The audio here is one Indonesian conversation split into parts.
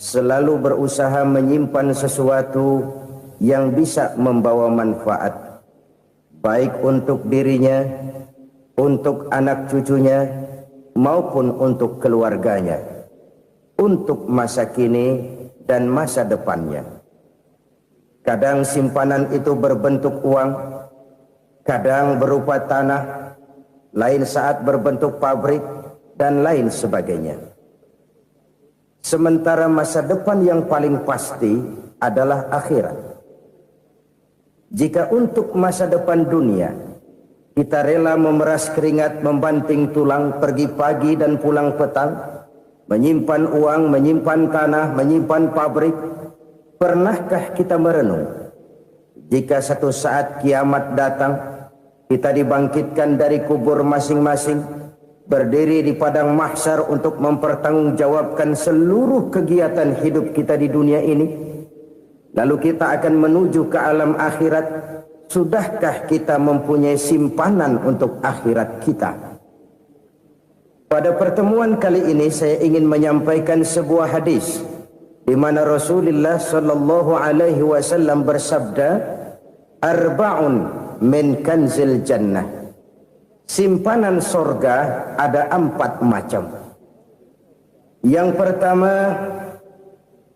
selalu berusaha menyimpan sesuatu yang bisa membawa manfaat, baik untuk dirinya, untuk anak cucunya, maupun untuk keluarganya, untuk masa kini dan masa depannya. Kadang simpanan itu berbentuk uang, kadang berupa tanah, lain saat berbentuk pabrik, dan lain sebagainya. Sementara masa depan yang paling pasti adalah akhirat. Jika untuk masa depan dunia kita rela memeras keringat, membanting tulang, pergi pagi dan pulang petang, menyimpan uang, menyimpan tanah, menyimpan pabrik, pernahkah kita merenung jika satu saat kiamat datang, kita dibangkitkan dari kubur masing-masing, berdiri di padang mahsyar untuk mempertanggungjawabkan seluruh kegiatan hidup kita di dunia ini, lalu kita akan menuju ke alam akhirat. Sudahkah kita mempunyai simpanan untuk akhirat kita? Pada pertemuan kali ini saya ingin menyampaikan sebuah hadis di mana Rasulullah sallallahu alaihi wasallam bersabda, "Arba'un min kanzil jannah." Simpanan sorga ada 4 macam. Yang pertama,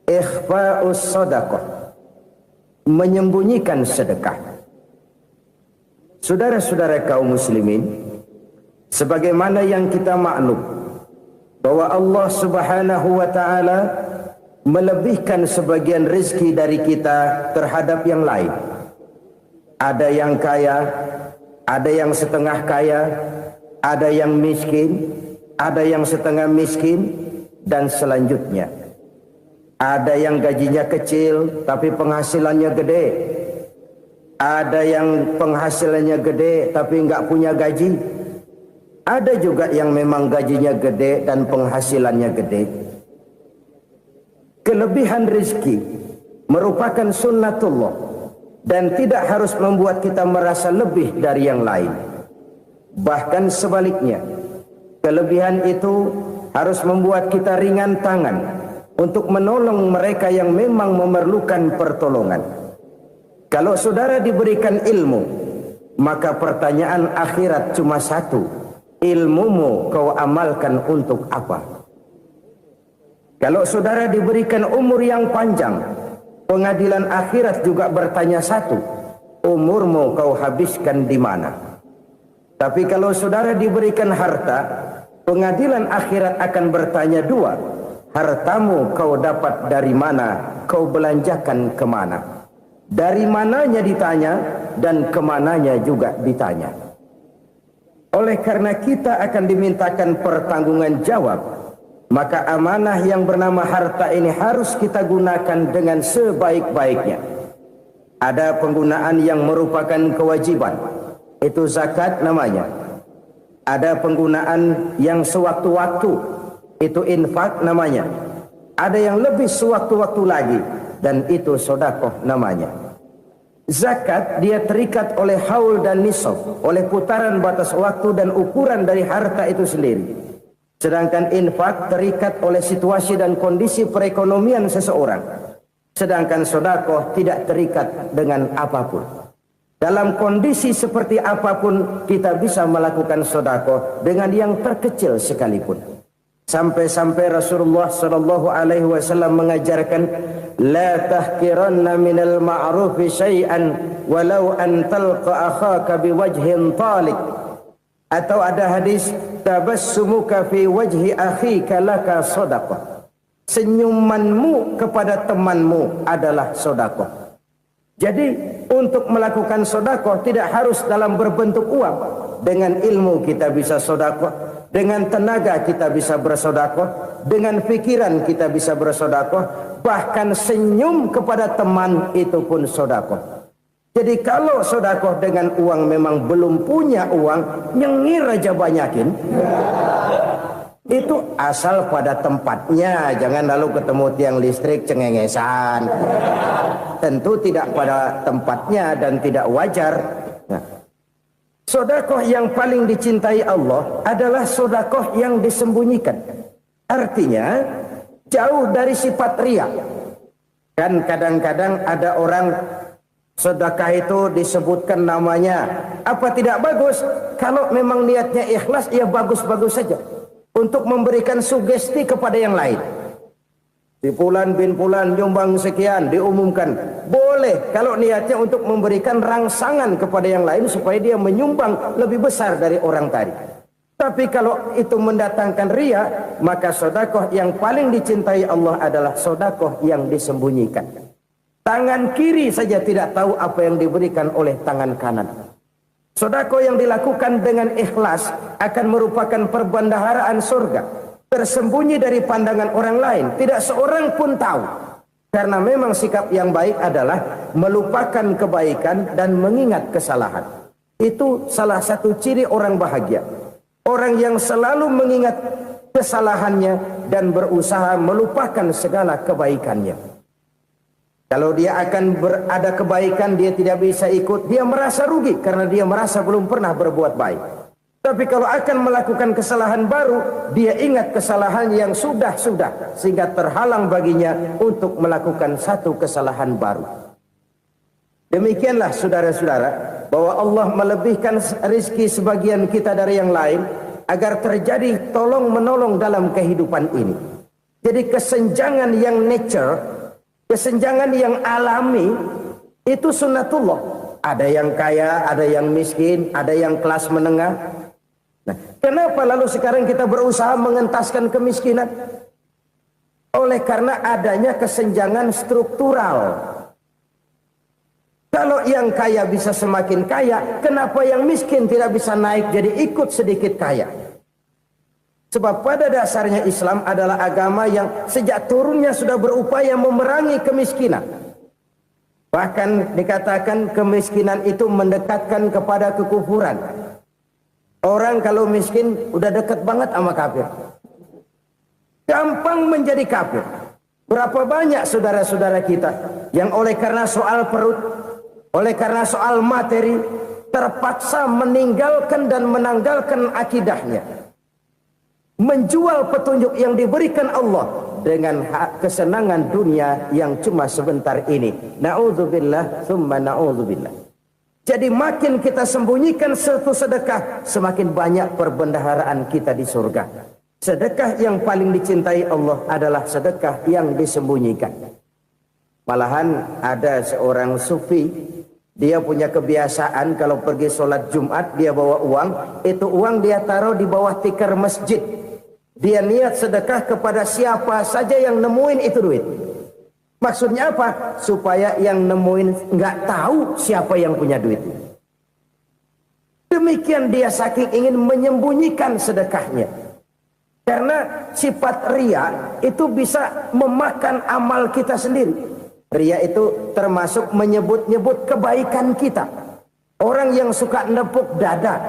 ikhfa'us sadaqah, menyembunyikan sedekah. Saudara-saudara kaum muslimin, sebagaimana yang kita maklum bahwa Allah Subhanahu wa taala melebihkan sebagian rezeki dari kita terhadap yang lain. Ada yang kaya, ada yang setengah kaya, ada yang miskin, ada yang setengah miskin, dan selanjutnya. Ada yang gajinya kecil tapi penghasilannya gede. Ada yang penghasilannya gede tapi nggak punya gaji. Ada juga yang memang gajinya gede dan penghasilannya gede. Kelebihan rezeki merupakan sunnatullah dan tidak harus membuat kita merasa lebih dari yang lain. Bahkan sebaliknya, kelebihan itu harus membuat kita ringan tangan untuk menolong mereka yang memang memerlukan pertolongan. Kalau saudara diberikan ilmu, maka pertanyaan akhirat cuma satu: ilmumu kau amalkan untuk apa? Kalau saudara diberikan umur yang panjang, pengadilan akhirat juga bertanya satu: umurmu kau habiskan di mana? Tapi kalau saudara diberikan harta, pengadilan akhirat akan bertanya dua: hartamu kau dapat dari mana? Kau belanjakan kemana? Dari mananya ditanya, dan kemananya juga ditanya. Oleh karena kita akan dimintakan pertanggungan jawab, maka amanah yang bernama harta ini harus kita gunakan dengan sebaik-baiknya. Ada penggunaan yang merupakan kewajiban, itu zakat namanya. Ada penggunaan yang sewaktu-waktu, itu infak namanya. Ada yang lebih sewaktu-waktu lagi, dan itu sedekah namanya. Zakat dia terikat oleh haul dan nisab, oleh putaran batas waktu dan ukuran dari harta itu sendiri. Sedangkan infak terikat oleh situasi dan kondisi perekonomian seseorang. Sedangkan sedekah tidak terikat dengan apapun. Dalam kondisi seperti apapun kita bisa melakukan sedekah dengan yang terkecil sekalipun. Sampai-sampai Rasulullah sallallahu alaihi wasallam mengajarkan, la tahqiranna minal ma'rufi syai'an walau an talqa akhaka biwajhin talik. Atau ada hadis, tabassumuka fi wajhi akhika laka shadaqah. Senyumanmu kepada temanmu adalah sedekah. Jadi untuk melakukan sedekah tidak harus dalam berbentuk uang. Dengan ilmu kita bisa sedekah, dengan tenaga kita bisa bersedekah, dengan pikiran kita bisa bersedekah, bahkan senyum kepada teman itu pun sedekah. Jadi kalau sedekah dengan uang memang belum punya uang, nyengir aja banyakin. Itu asal pada tempatnya, jangan lalu ketemu tiang listrik cengengesan. Tentu tidak pada tempatnya dan tidak wajar. Nah, sedekah yang paling dicintai Allah adalah sedekah yang disembunyikan. Artinya, jauh dari sifat riya. Kan kadang-kadang ada orang sedekah itu disebutkan namanya, apa tidak bagus? Kalau memang niatnya ikhlas, ya bagus-bagus saja. Untuk memberikan sugesti kepada yang lain. Si Fulan bin Fulan nyumbang sekian, diumumkan. Boleh kalau niatnya untuk memberikan rangsangan kepada yang lain supaya dia menyumbang lebih besar dari orang tadi. Tapi kalau itu mendatangkan riya, maka sedekah yang paling dicintai Allah adalah sedekah yang disembunyikan. Tangan kiri saja tidak tahu apa yang diberikan oleh tangan kanan. Sedekah yang dilakukan dengan ikhlas akan merupakan perbendaharaan surga, tersembunyi dari pandangan orang lain, tidak seorang pun tahu. Karena memang sikap yang baik adalah melupakan kebaikan dan mengingat kesalahan. Itu salah satu ciri orang bahagia. Orang yang selalu mengingat kesalahannya dan berusaha melupakan segala kebaikannya. Kalau dia akan berada kebaikan, dia tidak bisa ikut, dia merasa rugi karena dia merasa belum pernah berbuat baik. Tapi kalau akan melakukan kesalahan baru, dia ingat kesalahan yang sudah-sudah, sehingga terhalang baginya untuk melakukan satu kesalahan baru. Demikianlah saudara-saudara, bahwa Allah melebihkan rizki sebagian kita dari yang lain, agar terjadi tolong-menolong dalam kehidupan ini. Jadi kesenjangan yang nature, kesenjangan yang alami, itu sunnatullah. Ada yang kaya, ada yang miskin, ada yang kelas menengah. Nah, kenapa lalu sekarang kita berusaha mengentaskan kemiskinan? Oleh karena adanya kesenjangan struktural. Kalau yang kaya bisa semakin kaya, kenapa yang miskin tidak bisa naik jadi ikut sedikit kaya? Sebab pada dasarnya Islam adalah agama yang sejak turunnya sudah berupaya memerangi kemiskinan. Bahkan dikatakan kemiskinan itu mendekatkan kepada kekufuran. Orang kalau miskin udah dekat banget sama kafir. Gampang menjadi kafir. Berapa banyak saudara-saudara kita yang oleh karena soal perut, oleh karena soal materi, terpaksa meninggalkan dan menanggalkan akidahnya. Menjual petunjuk yang diberikan Allah dengan kesenangan dunia yang cuma sebentar ini. Na'udzubillah, thumma na'udzubillah. Jadi makin kita sembunyikan satu sedekah, semakin banyak perbendaharaan kita di surga. Sedekah yang paling dicintai Allah adalah sedekah yang disembunyikan. Malahan ada seorang sufi, dia punya kebiasaan kalau pergi sholat Jumat dia bawa uang, itu uang dia taruh di bawah tikar masjid. Dia niat sedekah kepada siapa saja yang nemuin itu duit. Maksudnya apa? Supaya yang nemuin nggak tahu siapa yang punya duit. Demikian dia saking ingin menyembunyikan sedekahnya. Karena sifat riya itu bisa memakan amal kita sendiri. Riya itu termasuk menyebut-nyebut kebaikan kita. Orang yang suka nepuk dada,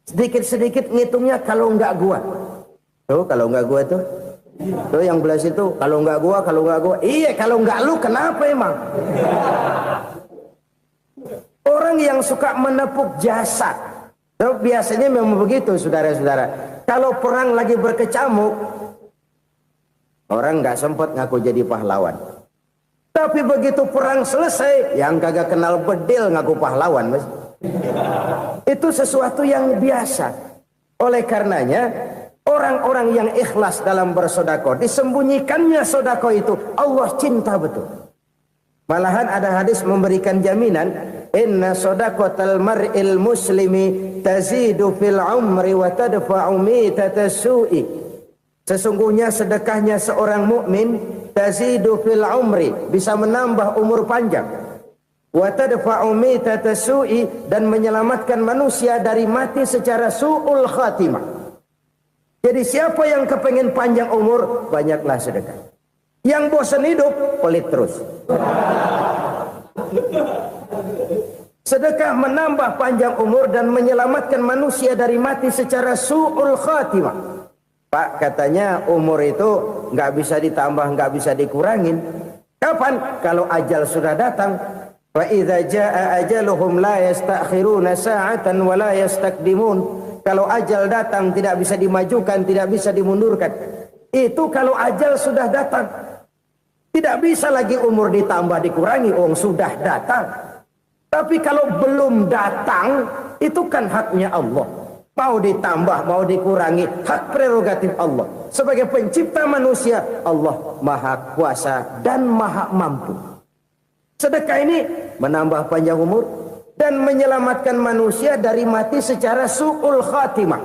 sedikit-sedikit ngitungnya kalau nggak gua. Tuh kalau nggak gua tuh yang belas itu kalau nggak gua. Iya kalau nggak lu kenapa emang? Orang yang suka menepuk jasad, tuh biasanya memang begitu saudara-saudara. Kalau perang lagi berkecamuk, orang nggak sempat ngaku jadi pahlawan. Tapi begitu perang selesai, yang kagak kenal bedil ngaku pahlawan, mas. Itu sesuatu yang biasa. Oleh karenanya, orang-orang yang ikhlas dalam bersedekah, disembunyikannya sedekah itu, Allah cinta betul. Malahan ada hadis memberikan jaminan, inna sedaqatal mar'il muslimi tazidu fil umri wa tadfa'u mitatas su'i. Sesungguhnya sedekahnya seorang mukmin tazidu fil umri, bisa menambah umur panjang. Wa tadfa'u mitatas su'i, dan menyelamatkan manusia dari mati secara su'ul khatimah. Jadi siapa yang kepengen panjang umur, banyaklah sedekah. Yang bosan hidup, pelit terus. Sedekah menambah panjang umur dan menyelamatkan manusia dari mati secara su'ul khatimah. Pak, katanya umur itu nggak bisa ditambah, nggak bisa dikurangin. Kapan? Kalau ajal sudah datang. Wa idza jaa ajaluhum la yastakhiruna sa'atan wa la yastaqdimun. Kalau ajal datang tidak bisa dimajukan, tidak bisa dimundurkan. Itu kalau ajal sudah datang. Tidak bisa lagi umur ditambah dikurangi, sudah datang. Tapi kalau belum datang, itu kan haknya Allah. Mau ditambah, mau dikurangi, hak prerogatif Allah. Sebagai pencipta manusia, Allah maha kuasa dan maha mampu. Sedekah ini menambah panjang umur dan menyelamatkan manusia dari mati secara su'ul khatimah.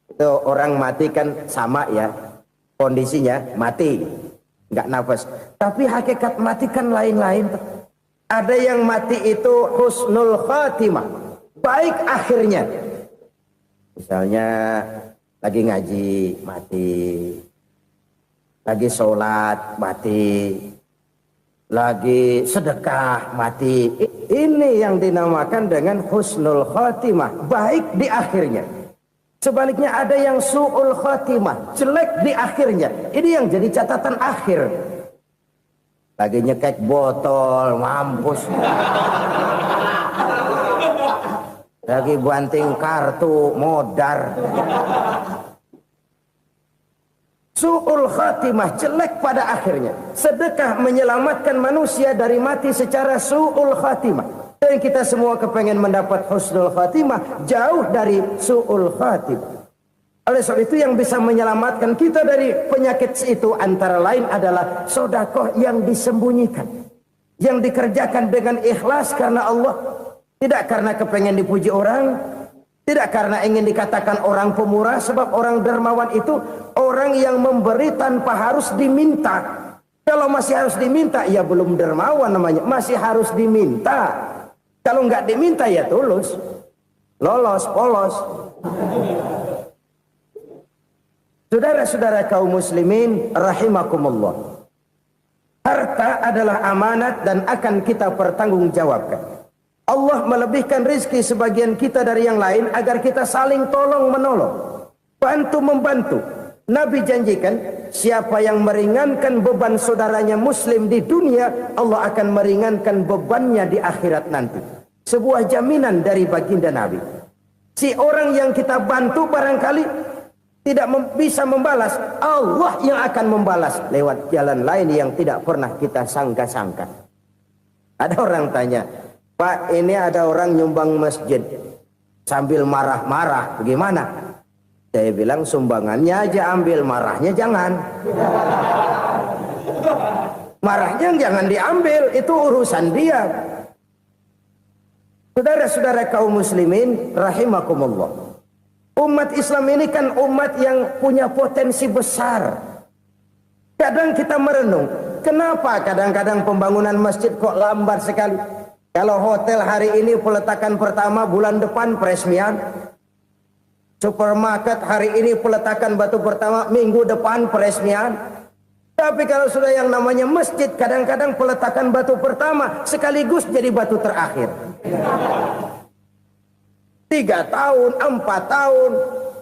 Itu orang mati kan sama ya, kondisinya mati, nggak nafas. Tapi hakikat mati kan lain-lain. Ada yang mati itu husnul khatimah, baik akhirnya. Misalnya lagi ngaji mati, lagi sholat mati, lagi sedekah mati. Ini yang dinamakan dengan husnul khatimah, baik di akhirnya. Sebaliknya ada yang su'ul khatimah, jelek di akhirnya. Ini yang jadi catatan akhir. Lagi nyekek botol, mampus. Lagi banting kartu, modar. Su'ul khatimah, jelek pada akhirnya. Sedekah menyelamatkan manusia dari mati secara su'ul khatimah. Dan kita semua kepengen mendapat husnul khatimah, jauh dari su'ul khatimah. Oleh sebab itu yang bisa menyelamatkan kita dari penyakit itu antara lain adalah sedekah yang disembunyikan, yang dikerjakan dengan ikhlas karena Allah, tidak karena kepengen dipuji orang, tidak karena ingin dikatakan orang pemurah. Sebab orang dermawan itu orang yang memberi tanpa harus diminta. Kalau masih harus diminta, ya belum dermawan namanya, masih harus diminta. Kalau nggak diminta ya tulus, lolos, polos. Saudara-saudara kaum muslimin rahimakumullah. Harta adalah amanat dan akan kita pertanggungjawabkan. Allah melebihkan rezeki sebagian kita dari yang lain agar kita saling tolong menolong, bantu membantu. Nabi janjikan siapa yang meringankan beban saudaranya muslim di dunia, Allah akan meringankan bebannya di akhirat nanti. Sebuah jaminan dari baginda Nabi. Si orang yang kita bantu barangkali tidak bisa membalas, Allah yang akan membalas lewat jalan lain yang tidak pernah kita sangka-sangka. Ada orang tanya, Pak, ini ada orang nyumbang masjid sambil marah-marah, bagaimana? Saya bilang sumbangannya aja ambil, marahnya jangan. Marahnya jangan diambil, itu urusan dia. Saudara-saudara kaum muslimin rahimakumullah. Umat Islam ini kan umat yang punya potensi besar. Kadang kita merenung, kenapa kadang-kadang pembangunan masjid kok lambat sekali? Kalau hotel hari ini peletakan pertama, bulan depan peresmian. Supermarket hari ini peletakan batu pertama, minggu depan peresmian. Tapi kalau sudah yang namanya masjid, kadang-kadang peletakan batu pertama sekaligus jadi batu terakhir. 3 tahun, 4 tahun,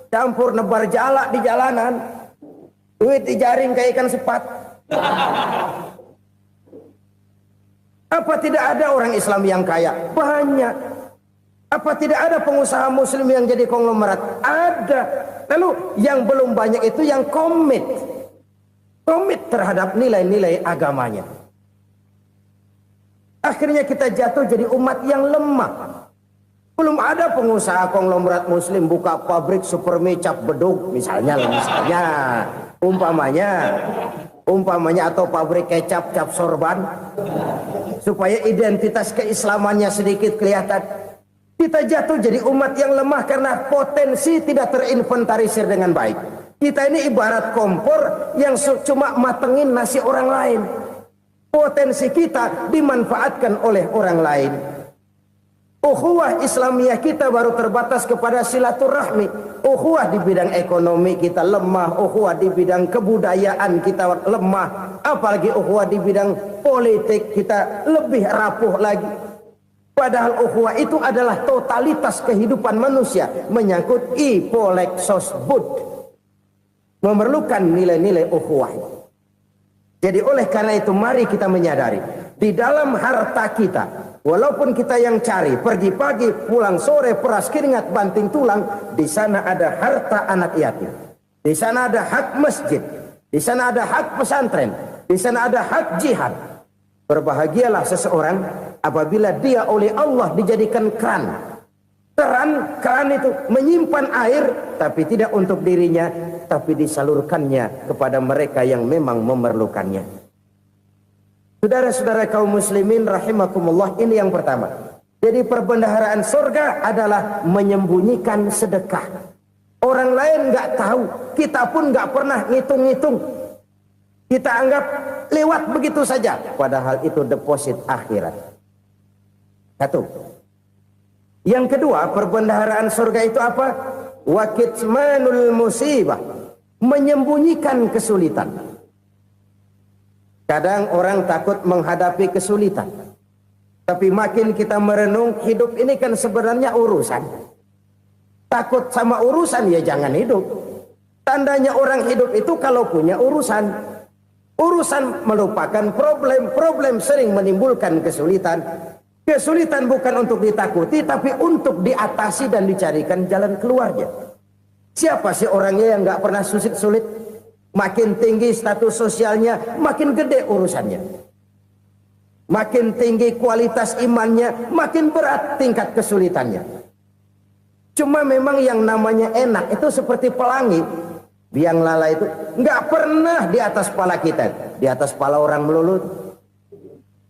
campur nebar jalak di jalanan, duit dijaring kayak ikan sepat. Apa tidak ada orang Islam yang kaya? Banyak. Apa tidak ada pengusaha muslim yang jadi konglomerat? Ada. Lalu yang belum banyak itu yang komit terhadap nilai-nilai agamanya. Akhirnya kita jatuh jadi umat yang lemah. Belum ada pengusaha konglomerat muslim buka pabrik supermi cap bedug misalnya umpamanya atau pabrik kecap cap sorban supaya identitas keislamannya sedikit kelihatan. Kita jatuh jadi umat yang lemah karena potensi tidak terinventarisir dengan baik. Kita ini ibarat kompor yang cuma matengin nasi orang lain. Potensi kita dimanfaatkan oleh orang lain. Ukhuwah Islamiyah kita baru terbatas kepada silaturahmi. Ukhuwah di bidang ekonomi kita lemah. Ukhuwah di bidang kebudayaan kita lemah. Apalagi ukhuwah di bidang politik kita lebih rapuh lagi. Padahal ukhuwah itu adalah totalitas kehidupan manusia. Menyangkut ipolek sosbud. Memerlukan nilai-nilai ukhuwah. Jadi oleh karena itu mari kita menyadari. Di dalam harta kita, walaupun kita yang cari, pergi pagi, pulang sore, peras keringat, banting tulang, di sana ada harta anak yatim. Di sana ada hak masjid. Di sana ada hak pesantren, di sana ada hak jihad. Berbahagialah seseorang apabila dia oleh Allah dijadikan keran. Keran itu menyimpan air, tapi tidak untuk dirinya, tapi disalurkannya kepada mereka yang memang memerlukannya. Saudara-saudara kaum muslimin rahimakumullah, ini yang pertama. Jadi perbendaharaan surga adalah menyembunyikan sedekah. Orang lain nggak tahu, kita pun nggak pernah ngitung-ngitung. Kita anggap lewat begitu saja, padahal itu deposit akhirat. Satu. Yang kedua, perbendaharaan surga itu apa? Wa kitmanul musibah, menyembunyikan kesulitan. Kadang orang takut menghadapi kesulitan, tapi makin kita merenung, hidup ini kan sebenarnya urusan. Takut sama urusan, ya jangan hidup. Tandanya orang hidup itu kalau punya urusan. Urusan melupakan problem. Problem sering menimbulkan kesulitan. Kesulitan bukan untuk ditakuti, tapi untuk diatasi dan dicarikan jalan keluarnya. Siapa sih orangnya yang gak pernah sulit-sulit? Makin tinggi status sosialnya, makin gede urusannya. Makin tinggi kualitas imannya, makin berat tingkat kesulitannya. Cuma memang yang namanya enak itu seperti pelangi. Biang lala itu nggak pernah di atas kepala kita, di atas kepala orang melulu.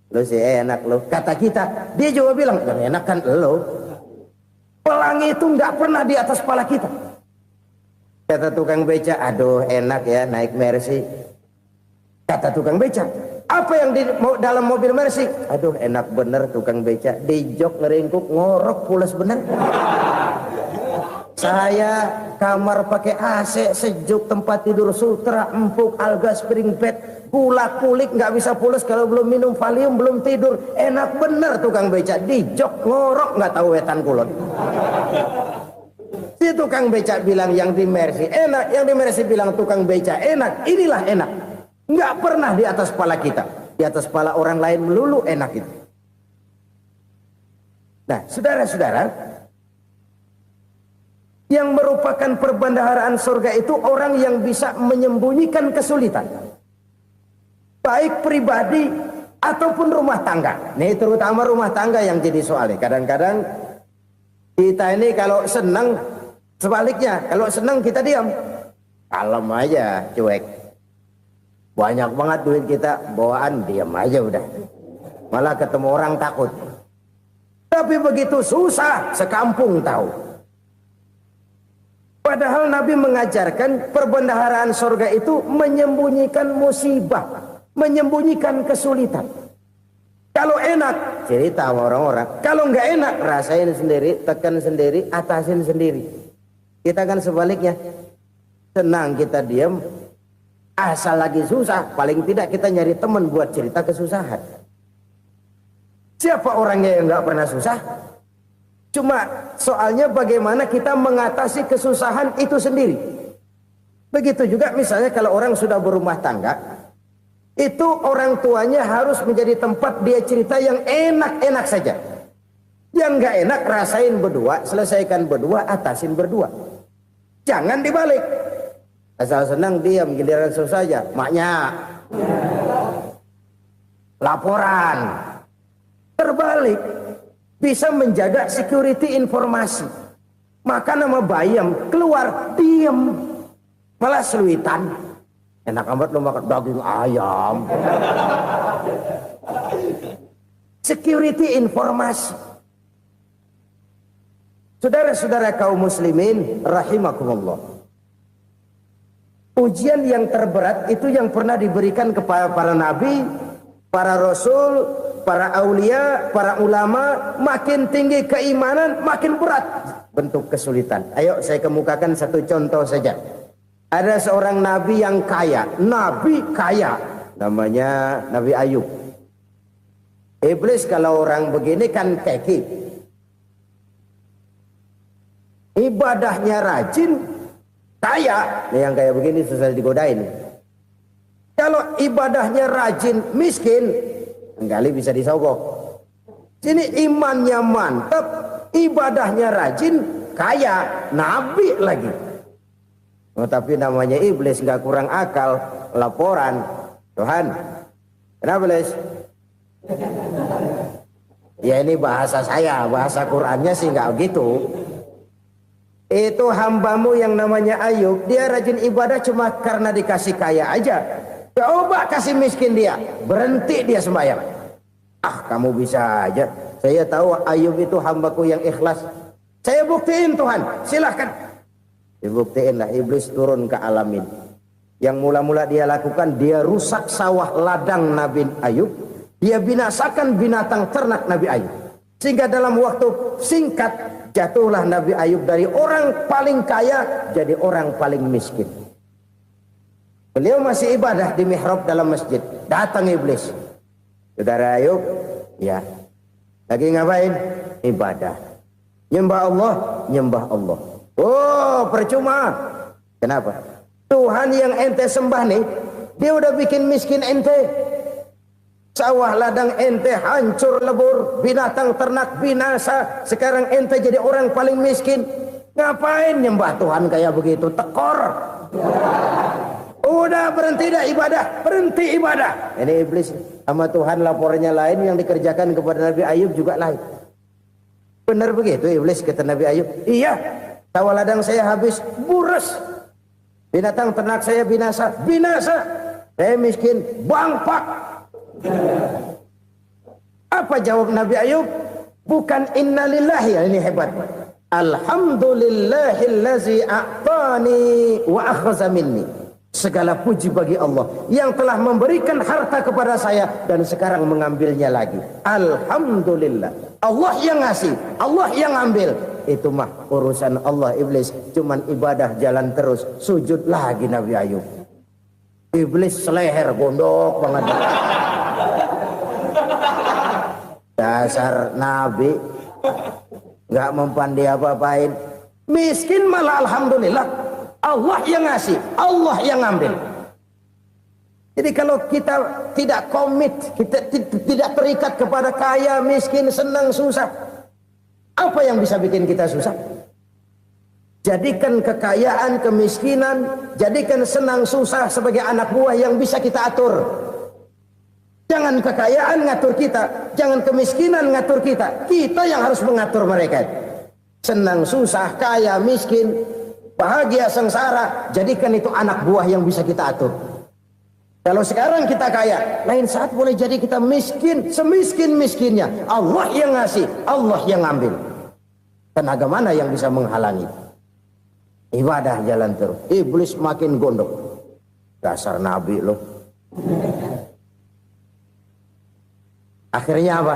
Lu sih enak lu, kata kita. Dia juga bilang yang enak kan lu. Pelangi itu nggak pernah di atas kepala kita. Kata tukang beca, aduh enak ya naik Mercy. Kata tukang beca, apa yang di dalam mobil Mercy? Aduh enak bener tukang beca, di jok ngeringkuk ngorok pulas bener. Saya kamar pakai AC, sejuk, tempat tidur sutra, empuk, alga, spring bed, gula kulik, nggak bisa pulas kalau belum minum Valium, belum tidur. Enak bener tukang beca, di jok ngorok nggak tahu wetan kulon. Si tukang beca bilang yang di Mercy enak, yang di Mercy bilang tukang beca enak. Inilah enak, nggak pernah di atas kepala kita, di atas kepala orang lain melulu enak itu. Nah, saudara-saudara, yang merupakan perbendaharaan surga itu orang yang bisa menyembunyikan kesulitan, baik pribadi ataupun rumah tangga. Nih terutama rumah tangga yang jadi soalnya. Kadang-kadang kita ini kalau senang, sebaliknya kalau senang kita diam, kalem aja, cuek. Banyak banget duit kita bawaan, diam aja udah. Malah ketemu orang takut. Tapi begitu susah, sekampung tahu. Padahal Nabi mengajarkan perbendaharaan surga itu menyembunyikan musibah, menyembunyikan kesulitan. Kalau enak, cerita sama orang-orang. Kalau nggak enak, rasain sendiri, tekan sendiri, atasin sendiri. Kita kan sebaliknya, senang kita diam, asal lagi susah, paling tidak kita nyari teman buat cerita kesusahan. Siapa orangnya yang nggak pernah susah? Cuma soalnya bagaimana kita mengatasi kesusahan itu sendiri. Begitu juga misalnya kalau orang sudah berumah tangga, itu orang tuanya harus menjadi tempat dia cerita yang enak-enak saja. Yang nggak enak rasain berdua, selesaikan berdua, atasin berdua. Jangan dibalik. Asal senang diam, giliran susah saja. Maknya laporan. Terbalik. Bisa menjaga security informasi. Maka nama bayam keluar diam, malah seluitan. Enak amat lo makan daging ayam. Security informasi. Saudara-saudara kaum muslimin rahimakumullah. Ujian yang terberat itu yang pernah diberikan kepada para nabi, para rasul, para aulia, para ulama. Makin tinggi keimanan, makin berat bentuk kesulitan. Ayo saya kemukakan satu contoh saja. Ada seorang nabi yang kaya, nabi kaya, namanya Nabi Ayub. Iblis kalau orang begini kan keki, ibadahnya rajin, kaya. Nih yang kayak begini susah digodain. Kalau ibadahnya rajin, miskin, kali bisa disogok. Sini imannya mantap, ibadahnya rajin, kaya, nabi lagi. Oh, tapi namanya iblis nggak kurang akal. laporan, Tuhan, kenapa Les? Ya ini bahasa saya, bahasa Qurannya sih nggak gitu. Itu hambamu yang namanya Ayub, dia rajin ibadah cuma karena dikasih kaya aja. Coba kasih miskin dia, berhenti dia sembahyang. Ah, kamu bisa aja. Saya tahu Ayub itu hambaku yang ikhlas. Saya buktiin Tuhan, silahkan. Dibuktiin lah, iblis turun ke alam ini. Yang mula-mula dia lakukan, dia rusak sawah ladang Nabi Ayub. Dia binasakan binatang ternak Nabi Ayub. Sehingga dalam waktu singkat, jatuhlah Nabi Ayub dari orang paling kaya jadi orang paling miskin. Beliau masih ibadah di mihrab dalam masjid. Datang iblis. Saudara Ayub, ya, lagi ngapain? Ibadah. Nyembah Allah, nyembah Allah. Oh, percuma. Kenapa? Tuhan yang ente sembah nih, dia udah bikin miskin ente. Sawah ladang ente hancur lebur, binatang ternak binasa. Sekarang ente jadi orang paling miskin. Ngapain nyembah Tuhan kayak begitu? Tekor. Udah berhenti dah ibadah, berhenti ibadah. Ini iblis sama Tuhan laporannya lain, yang dikerjakan kepada Nabi Ayub juga lain. Benar begitu iblis kata Nabi Ayub? Iya, sawah ladang saya habis, buras. Binatang ternak saya binasa, binasa. Saya miskin, bangpak. Apa jawab Nabi Ayub? Bukan innalillahi, ya, ini hebat. Alhamdulillahillazi a'tani wa akhza minni. Segala puji bagi Allah yang telah memberikan harta kepada saya dan sekarang mengambilnya lagi. Alhamdulillah. Allah yang ngasih, Allah yang ambil. Itu mah urusan Allah. Iblis cuman ibadah jalan terus, sujud lagi Nabi Ayub. Iblis seleher gondok banget. Dasar Nabi nggak mempan dia apa-apain. Miskin malah alhamdulillah. Allah yang ngasih, Allah yang ngambil. Jadi kalau kita tidak komit, kita tidak terikat kepada kaya, miskin, senang, susah, apa yang bisa bikin kita susah? Jadikan kekayaan, kemiskinan, jadikan senang, susah sebagai anak buah yang bisa kita atur. Jangan kekayaan ngatur kita, jangan kemiskinan ngatur kita. Kita yang harus mengatur mereka. Senang, susah, kaya, miskin, bahagia, sengsara, jadikan itu anak buah yang bisa kita atur. Kalau sekarang kita kaya, lain saat boleh jadi kita miskin, semiskin-miskinnya. Allah yang ngasih, Allah yang ngambil. Tenaga mana yang bisa menghalangi? Ibadah jalan terus. Iblis makin gondok. Dasar Nabi loh. Akhirnya apa?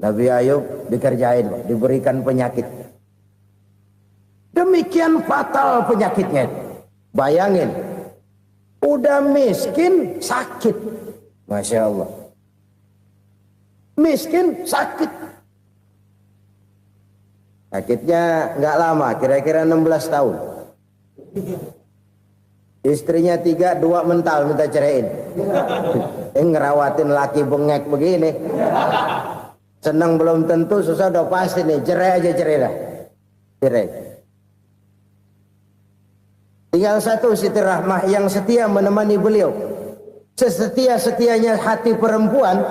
Nabi Ayub dikerjain, diberikan penyakit. Demikian fatal penyakitnya. Bayangin, udah miskin sakit. Masya Allah. Miskin sakit. Sakitnya nggak lama, kira-kira 16 tahun. Istrinya 3, 2 mental minta ceraiin. Ngerawatin laki bengek begini. Senang belum tentu, susah udah pasti nih. Cerai aja, cerai dah. Cerai. Tinggal satu Siti Rahmah yang setia menemani beliau. Sesetia-setianya hati perempuan.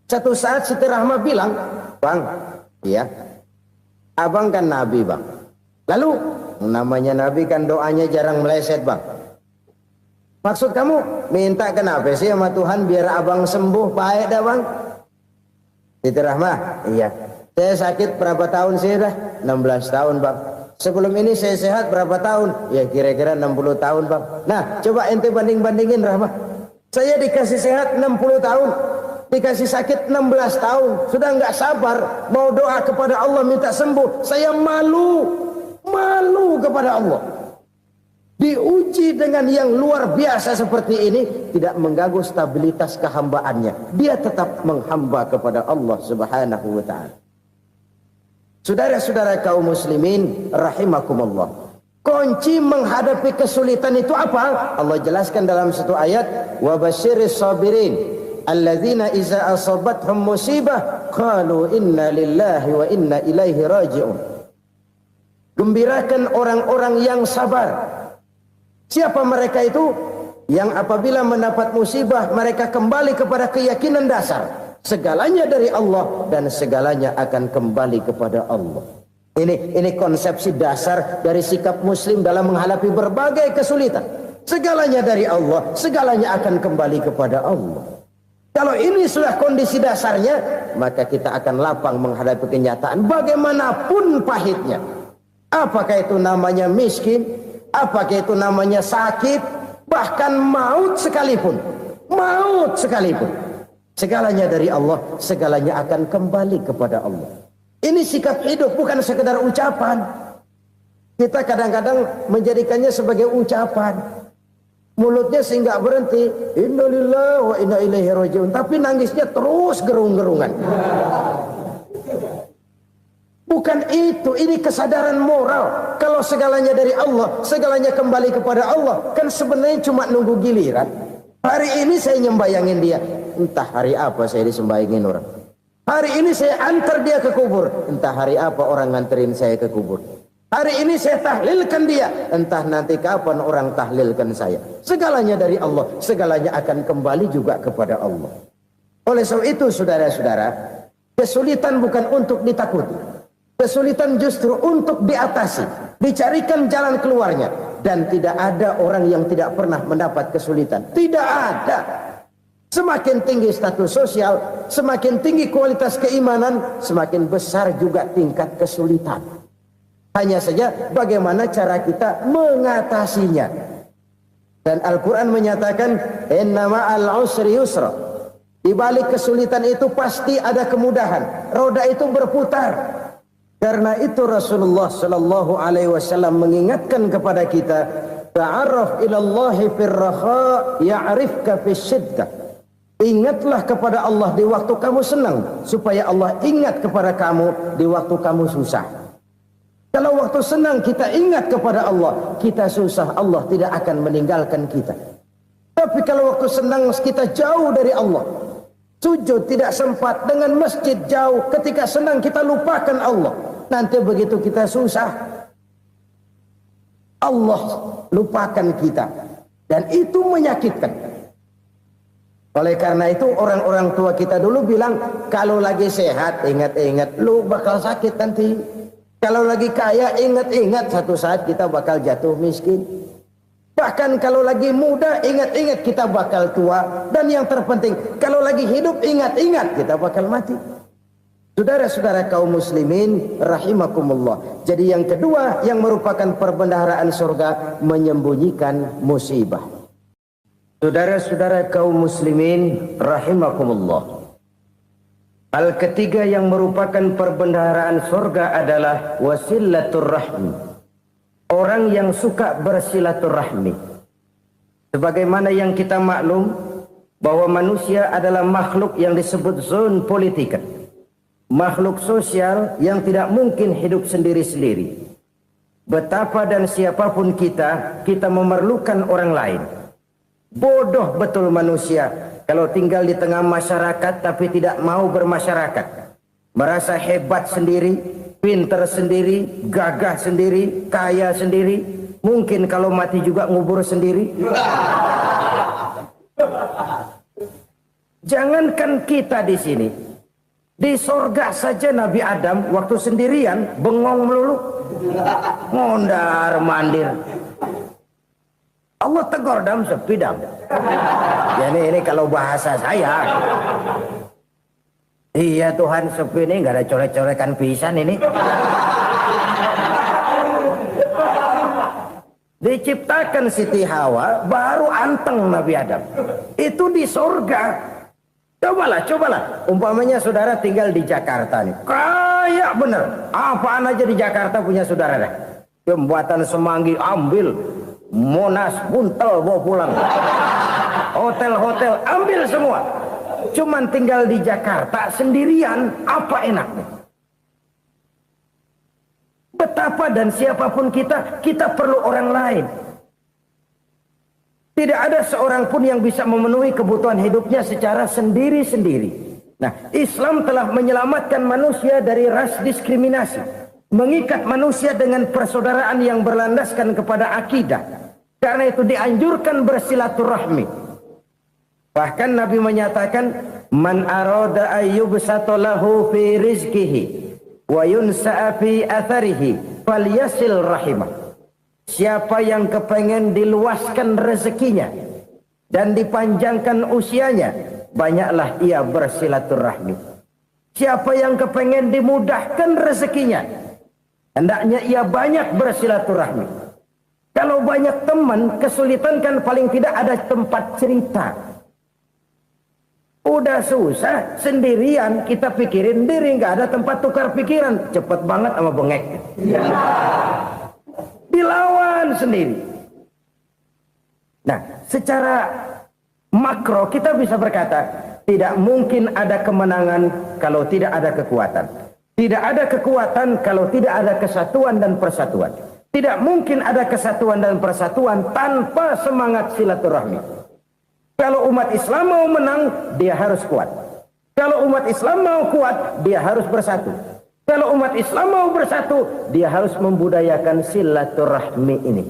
Satu saat Siti Rahmah bilang, "Bang, iya, abang kan Nabi bang. Lalu namanya Nabi kan doanya jarang meleset bang. Maksud kamu minta kenapa sih sama Tuhan biar abang sembuh baik dah bang?" Siti Rahmah, iya. Saya sakit berapa tahun sih dah? 16 tahun bang. Sebelum ini saya sehat berapa tahun? Ya kira-kira 60 tahun bang. Nah coba ente banding-bandingin Rahmah. Saya dikasih sehat 60 tahun. Dikasih sakit 16 tahun. Sudah nggak sabar mau doa kepada Allah minta sembuh. Saya malu kepada Allah. Diuji dengan yang luar biasa seperti ini, tidak mengganggu stabilitas kehambaannya. Dia tetap menghamba kepada Allah Subhanahu wa ta'ala. Saudara-saudara kaum muslimin rahimakumullah. Kunci menghadapi kesulitan itu apa? Allah jelaskan dalam satu ayat, wa basyiris sabirin alladzina iza asabathum musibah qalu inna lillahi wa inna ilaihi raji'un. Gembirakan orang-orang yang sabar. Siapa mereka itu? yang apabila mendapat musibah mereka kembali kepada keyakinan dasar segalanya dari Allah dan segalanya akan kembali kepada Allah. Ini konsepsi dasar dari sikap muslim dalam menghadapi berbagai kesulitan. Segalanya dari Allah, segalanya akan kembali kepada Allah. Kalau ini sudah kondisi dasarnya, maka kita akan lapang menghadapi kenyataan bagaimanapun pahitnya. Apakah itu namanya miskin, apakah itu namanya sakit, bahkan maut sekalipun. Maut sekalipun. Segalanya dari Allah, segalanya akan kembali kepada Allah. Ini sikap hidup, bukan sekedar ucapan. Kita kadang-kadang menjadikannya sebagai ucapan. Mulutnya sehingga berhenti, innalillahi wa inna ilaihi rajiun, tapi nangisnya terus gerung-gerungan. Bukan itu, ini kesadaran moral. Kalau segalanya dari Allah, segalanya kembali kepada Allah, kan sebenarnya cuma nunggu giliran. Hari ini saya nyembayangin dia, entah hari apa saya disembayangin orang. Hari ini saya antar dia ke kubur, entah hari apa orang nganterin saya ke kubur. Hari ini saya tahlilkan dia, entah nanti kapan orang tahlilkan saya. Segalanya dari Allah, segalanya akan kembali juga kepada Allah. Oleh sebab itu saudara-saudara, kesulitan bukan untuk ditakuti. Kesulitan justru untuk diatasi, dicarikan jalan keluarnya. Dan tidak ada orang yang tidak pernah mendapat kesulitan. Tidak ada. Semakin tinggi status sosial, semakin tinggi kualitas keimanan, semakin besar juga tingkat kesulitan. Hanya saja bagaimana cara kita mengatasinya. Dan Al-Quran menyatakan, inna ma'al usri yusra. Di balik kesulitan itu pasti ada kemudahan. Roda itu berputar. Karena itu Rasulullah sallallahu alaihi wasallam mengingatkan kepada kita, ta'arraf ilallahi fir raha ya'rifka fis syiddah. Ingatlah kepada Allah di waktu kamu senang, supaya Allah ingat kepada kamu di waktu kamu susah. Kalau waktu senang kita ingat kepada Allah, kita susah, Allah tidak akan meninggalkan kita. Tapi kalau waktu senang kita jauh dari Allah, sujud tidak sempat, dengan masjid jauh, ketika senang kita lupakan Allah. Nanti begitu kita susah, Allah lupakan kita. Dan itu menyakitkan. Oleh karena itu orang-orang tua kita dulu bilang, kalau lagi sehat ingat-ingat lu bakal sakit nanti. Kalau lagi kaya ingat-ingat satu saat kita bakal jatuh miskin. Bahkan kalau lagi muda ingat-ingat kita bakal tua. Dan yang terpenting kalau lagi hidup ingat-ingat kita bakal mati. Saudara-saudara kaum muslimin rahimakumullah. Jadi yang kedua yang merupakan perbendaharaan surga, menyembunyikan musibah. Saudara-saudara kaum muslimin rahimakumullah. Hal ketiga yang merupakan perbendaharaan surga adalah wasilatur rahmi. Orang yang suka bersilaturahmi. Sebagaimana yang kita maklum bahwa manusia adalah makhluk yang disebut zon politika. Makhluk sosial yang tidak mungkin hidup sendiri-sendiri. Betapa dan siapapun kita memerlukan orang lain. Bodoh betul manusia kalau tinggal di tengah masyarakat tapi tidak mau bermasyarakat. Merasa hebat sendiri, pinter sendiri, gagah sendiri, kaya sendiri. Mungkin kalau mati juga ngubur sendiri. Jangankan kita di sini, di sorga saja Nabi Adam waktu sendirian bengong melulu, ngondar mandir. Allah tegur dam sepi dam. Jadi ini kalau bahasa saya, iya Tuhan sepi ini nggak ada coret-corekan pisan ini. Diciptakan Siti Hawa baru anteng Nabi Adam. Itu di sorga. Cobalah. Umpamanya saudara tinggal di Jakarta nih. Kayak bener. Apaan aja di Jakarta punya saudara dah. Jembatan Semanggi ambil. Monas, Buntel bawa pulang. Hotel-hotel ambil semua. Cuman tinggal di Jakarta sendirian, apa enaknya? Betapa dan siapapun kita perlu orang lain. Tidak ada seorang pun yang bisa memenuhi kebutuhan hidupnya secara sendiri-sendiri. Nah, Islam telah menyelamatkan manusia dari ras diskriminasi. Mengikat manusia dengan persaudaraan yang berlandaskan kepada akidah. Karena itu dianjurkan bersilaturahmi. Bahkan Nabi menyatakan, man arada ayyubsata lahu fi rizqihi wa yunsa'a fi atharihi falyasil rahimah. Siapa yang kepengen diluaskan rezekinya dan dipanjangkan usianya, banyaklah ia bersilaturahmi. Siapa yang kepengen dimudahkan rezekinya, hendaknya ia banyak bersilaturahmi. Kalau banyak teman, kesulitan kan paling tidak ada tempat cerita. Udah susah, sendirian kita pikirin diri, nggak ada tempat tukar pikiran. Cepet banget sama bengek. Dilawan sendiri. Nah, secara makro kita bisa berkata, tidak mungkin ada kemenangan kalau tidak ada kekuatan. Tidak ada kekuatan kalau tidak ada kesatuan dan persatuan. Tidak mungkin ada kesatuan dan persatuan tanpa semangat silaturahmi. Kalau umat Islam mau menang, dia harus kuat. Kalau umat Islam mau kuat, dia harus bersatu. Kalau umat Islam mau bersatu, dia harus membudayakan silaturahmi ini.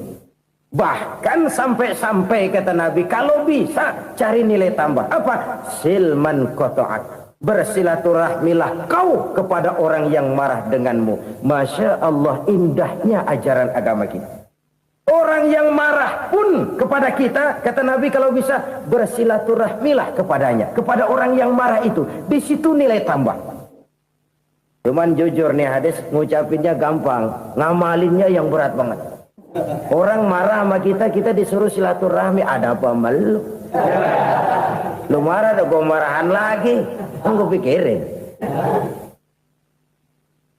Bahkan sampai-sampai kata Nabi, kalau bisa cari nilai tambah. Apa? Silman qata'ak. Bersilaturahmilah kau kepada orang yang marah denganmu. Masya Allah, indahnya ajaran agama kita. Orang yang marah pun kepada kita, kata Nabi, kalau bisa bersilaturahmilah kepadanya, kepada orang yang marah itu. Di situ nilai tambah. Cuman jujur nih hadis, ngucapinnya gampang, ngamalinnya yang berat banget. Orang marah sama kita, kita disuruh silaturahmi, ada apa malu? Lu marah, ada gue marahan lagi. Tunggu pikirin.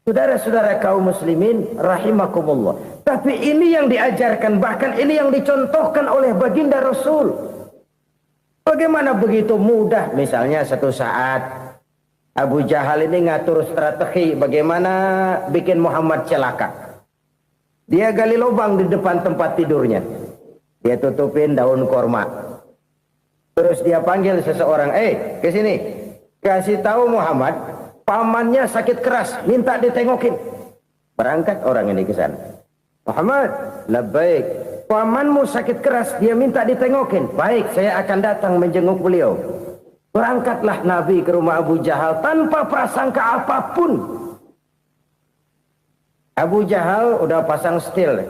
Saudara-saudara kaum muslimin rahimakumullah. Tapi ini yang diajarkan, bahkan ini yang dicontohkan oleh baginda Rasul. Bagaimana begitu mudah? Misalnya satu saat Abu Jahal ini ngatur strategi bagaimana bikin Muhammad celaka. Dia gali lubang di depan tempat tidurnya. Dia tutupin daun korma. Terus dia panggil seseorang, ke sini. Kasih tahu Muhammad, pamannya sakit keras, minta ditengokin. Berangkat orang ini ke sana. Muhammad, labbaik. Pamanmu sakit keras, dia minta ditengokin. Baik, saya akan datang menjenguk beliau. Berangkatlah Nabi ke rumah Abu Jahal tanpa prasangka apapun. Abu Jahal udah pasang setil,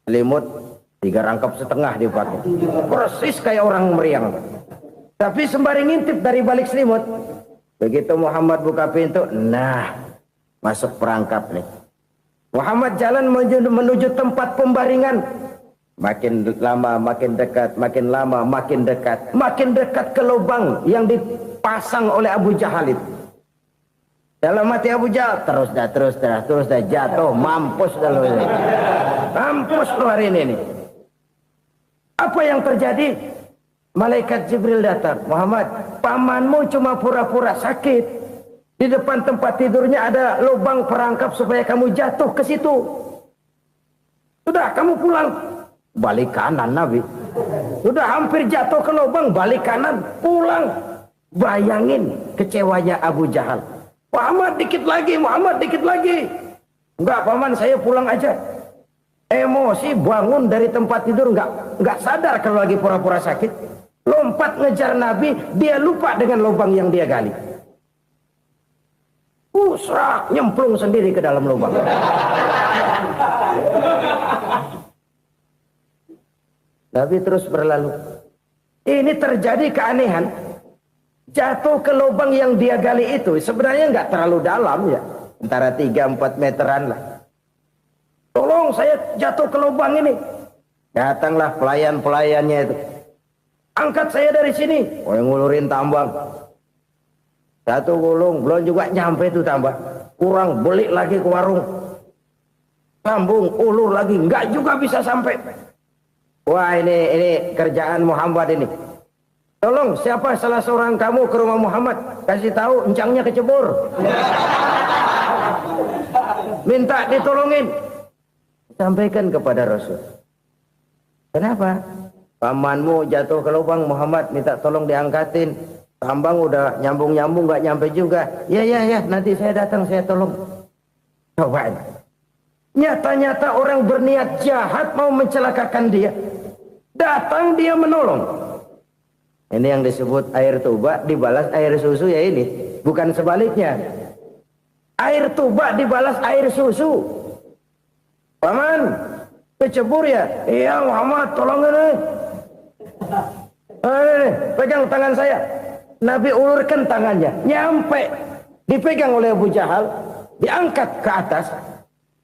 selimut 3 rangkap setengah dipakai. Persis kayak orang meriang. Tapi sembari ngintip dari balik selimut, begitu Muhammad buka pintu, nah masuk perangkap nih. Muhammad jalan menuju tempat pembaringan. Makin lama makin dekat, makin lama makin dekat. Makin dekat ke lubang yang dipasang oleh Abu Jahal itu. Dalam hati Abu Jahal, terus dah jatuh, mampus dah lo ini. Mampus lo hari ini nih. Apa yang terjadi? Malaikat Jibril datang. Muhammad, pamanmu cuma pura-pura sakit. Di depan tempat tidurnya ada lubang perangkap supaya kamu jatuh ke situ. Sudah, kamu pulang. Balik kanan Nabi. Sudah hampir jatuh ke lubang, balik kanan, pulang. Bayangin kecewanya Abu Jahal. Muhammad dikit lagi, Muhammad dikit lagi. Enggak, paman, saya pulang aja. Emosi bangun dari tempat tidur, enggak sadar kalau lagi pura-pura sakit. Lompat ngejar Nabi, dia lupa dengan lubang yang dia gali. Serak, nyemplung sendiri ke dalam lubang. Nabi terus berlalu. Ini terjadi keanehan. Jatuh ke lubang yang dia gali itu sebenarnya nggak terlalu dalam ya, antara 3-4 meteran lah. Tolong, saya jatuh ke lubang ini. Datanglah pelayan-pelayannya itu. Angkat saya dari sini. Ngulurin tambang. Satu gulung, belum juga nyampe itu tambang. Kurang, beli lagi ke warung. Sambung, ulur lagi, nggak juga bisa sampai. Wah, ini kerjaan Muhammad ini. Tolong, siapa salah seorang kamu ke rumah Muhammad, kasih tahu encangnya kecebur. Minta ditolongin. Sampaikan kepada Rasul. Kenapa? Pamanmu jatuh ke lubang, Muhammad minta tolong diangkatin. Tambang udah nyambung-nyambung nggak nyampe juga. Ya, nanti saya datang, saya tolong. Coba. Nyata-nyata orang berniat jahat mau mencelakakan dia. Datang dia menolong. Ini yang disebut air tuba dibalas air susu ya ini. Bukan sebaliknya. Air tuba dibalas air susu. Paman, kecebur ya? Iya Muhammad, tolong ini. Pegang tangan saya. Nabi ulurkan tangannya. Nyampe. Dipegang oleh Abu Jahal. Diangkat ke atas.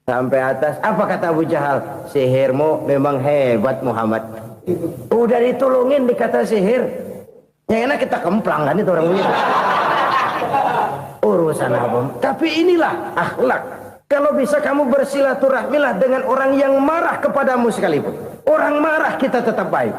Sampai atas. Apa kata Abu Jahal? Sihirmu memang hebat Muhammad. Udah ditolongin dikata sihir. Yang enak kita kemplang kan itu orang begitu. Urusan apa? Tapi inilah akhlak. Kalau bisa kamu bersilaturahmilah dengan orang yang marah kepadamu sekalipun. Orang marah kita tetap baik.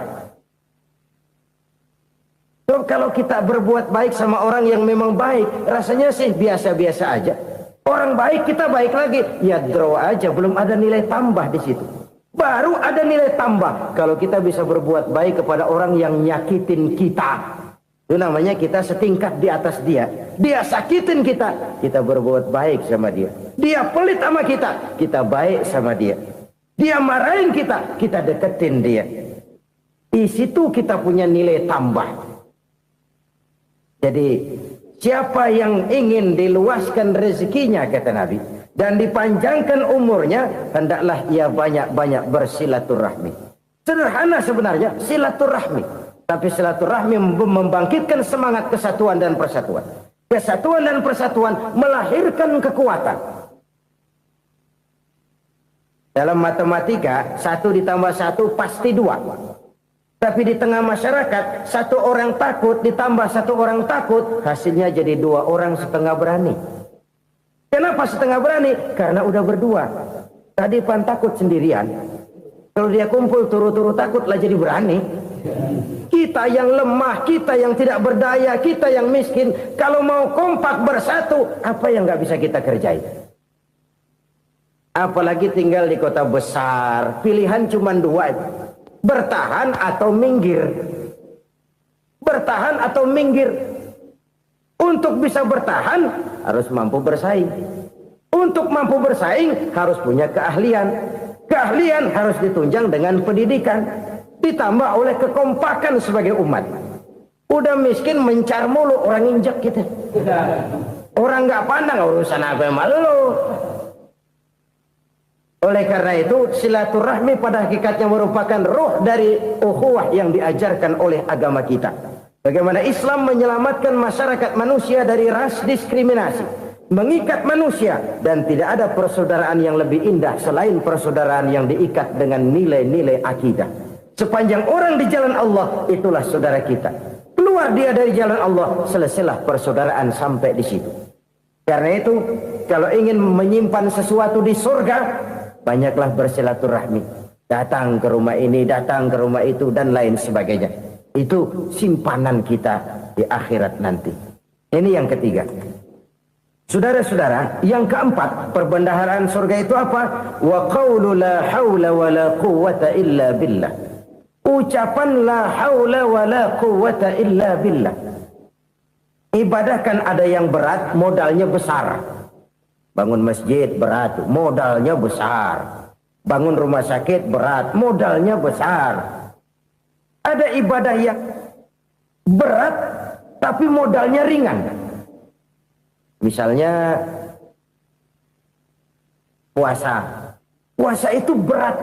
So, kalau kita berbuat baik sama orang yang memang baik, rasanya sih biasa-biasa aja. Orang baik kita baik lagi, ya draw aja, belum ada nilai tambah di situ. Baru ada nilai tambah kalau kita bisa berbuat baik kepada orang yang nyakitin kita. Itu namanya kita setingkat di atas dia. Dia sakitin kita, kita berbuat baik sama dia. Dia pelit sama kita, kita baik sama dia. Dia marahin kita, kita deketin dia. Di situ kita punya nilai tambah. Jadi siapa yang ingin diluaskan rezekinya kata Nabi dan dipanjangkan umurnya, hendaklah ia banyak-banyak bersilaturahmi. Sederhana sebenarnya silaturahmi. Tapi silaturahmi membangkitkan semangat kesatuan dan persatuan. Kesatuan dan persatuan melahirkan kekuatan. Dalam matematika, 1 ditambah 1 pasti 2. Tapi di tengah masyarakat, 1 orang takut ditambah 1 orang takut, hasilnya jadi 2 orang setengah berani. Kenapa setengah berani? Karena udah berdua. Tadi pan takut sendirian. Kalau dia kumpul turu-turu takutlah jadi berani. Kita yang lemah, kita yang tidak berdaya, kita yang miskin, kalau mau kompak bersatu, apa yang nggak bisa kita kerjain? Apalagi tinggal di kota besar, pilihan cuma 2, bertahan atau minggir. Bertahan atau minggir. Untuk bisa bertahan harus mampu bersaing. Untuk mampu bersaing harus punya keahlian. Keahlian harus ditunjang dengan pendidikan. Ditambah oleh kekompakan sebagai umat. Udah miskin mencar mulu, orang injek kita. Orang nggak pandang urusan apa yang malu. Oleh karena itu silaturahmi pada hakikatnya merupakan roh dari ukhuwah yang diajarkan oleh agama kita. Bagaimana Islam menyelamatkan masyarakat manusia dari ras diskriminasi, mengikat manusia, dan tidak ada persaudaraan yang lebih indah selain persaudaraan yang diikat dengan nilai-nilai akidah. Sepanjang orang di jalan Allah, itulah saudara kita. Keluar dia dari jalan Allah, selesailah persaudaraan sampai di situ. Karena itu, kalau ingin menyimpan sesuatu di surga, banyaklah bersilaturahmi. Datang ke rumah ini, datang ke rumah itu, dan lain sebagainya. Itu simpanan kita di akhirat nanti. Ini yang ketiga. Saudara-saudara, yang keempat, perbendaharaan surga itu apa? Wa qawlu la hawla wa la quwwata illa billah. Ucapan la haula wa la quwwata illa billah. Ibadah kan ada yang berat, modalnya besar. Bangun masjid berat, modalnya besar. Bangun rumah sakit berat, modalnya besar. Ada ibadah yang berat tapi modalnya ringan. Misalnya puasa. Puasa itu berat,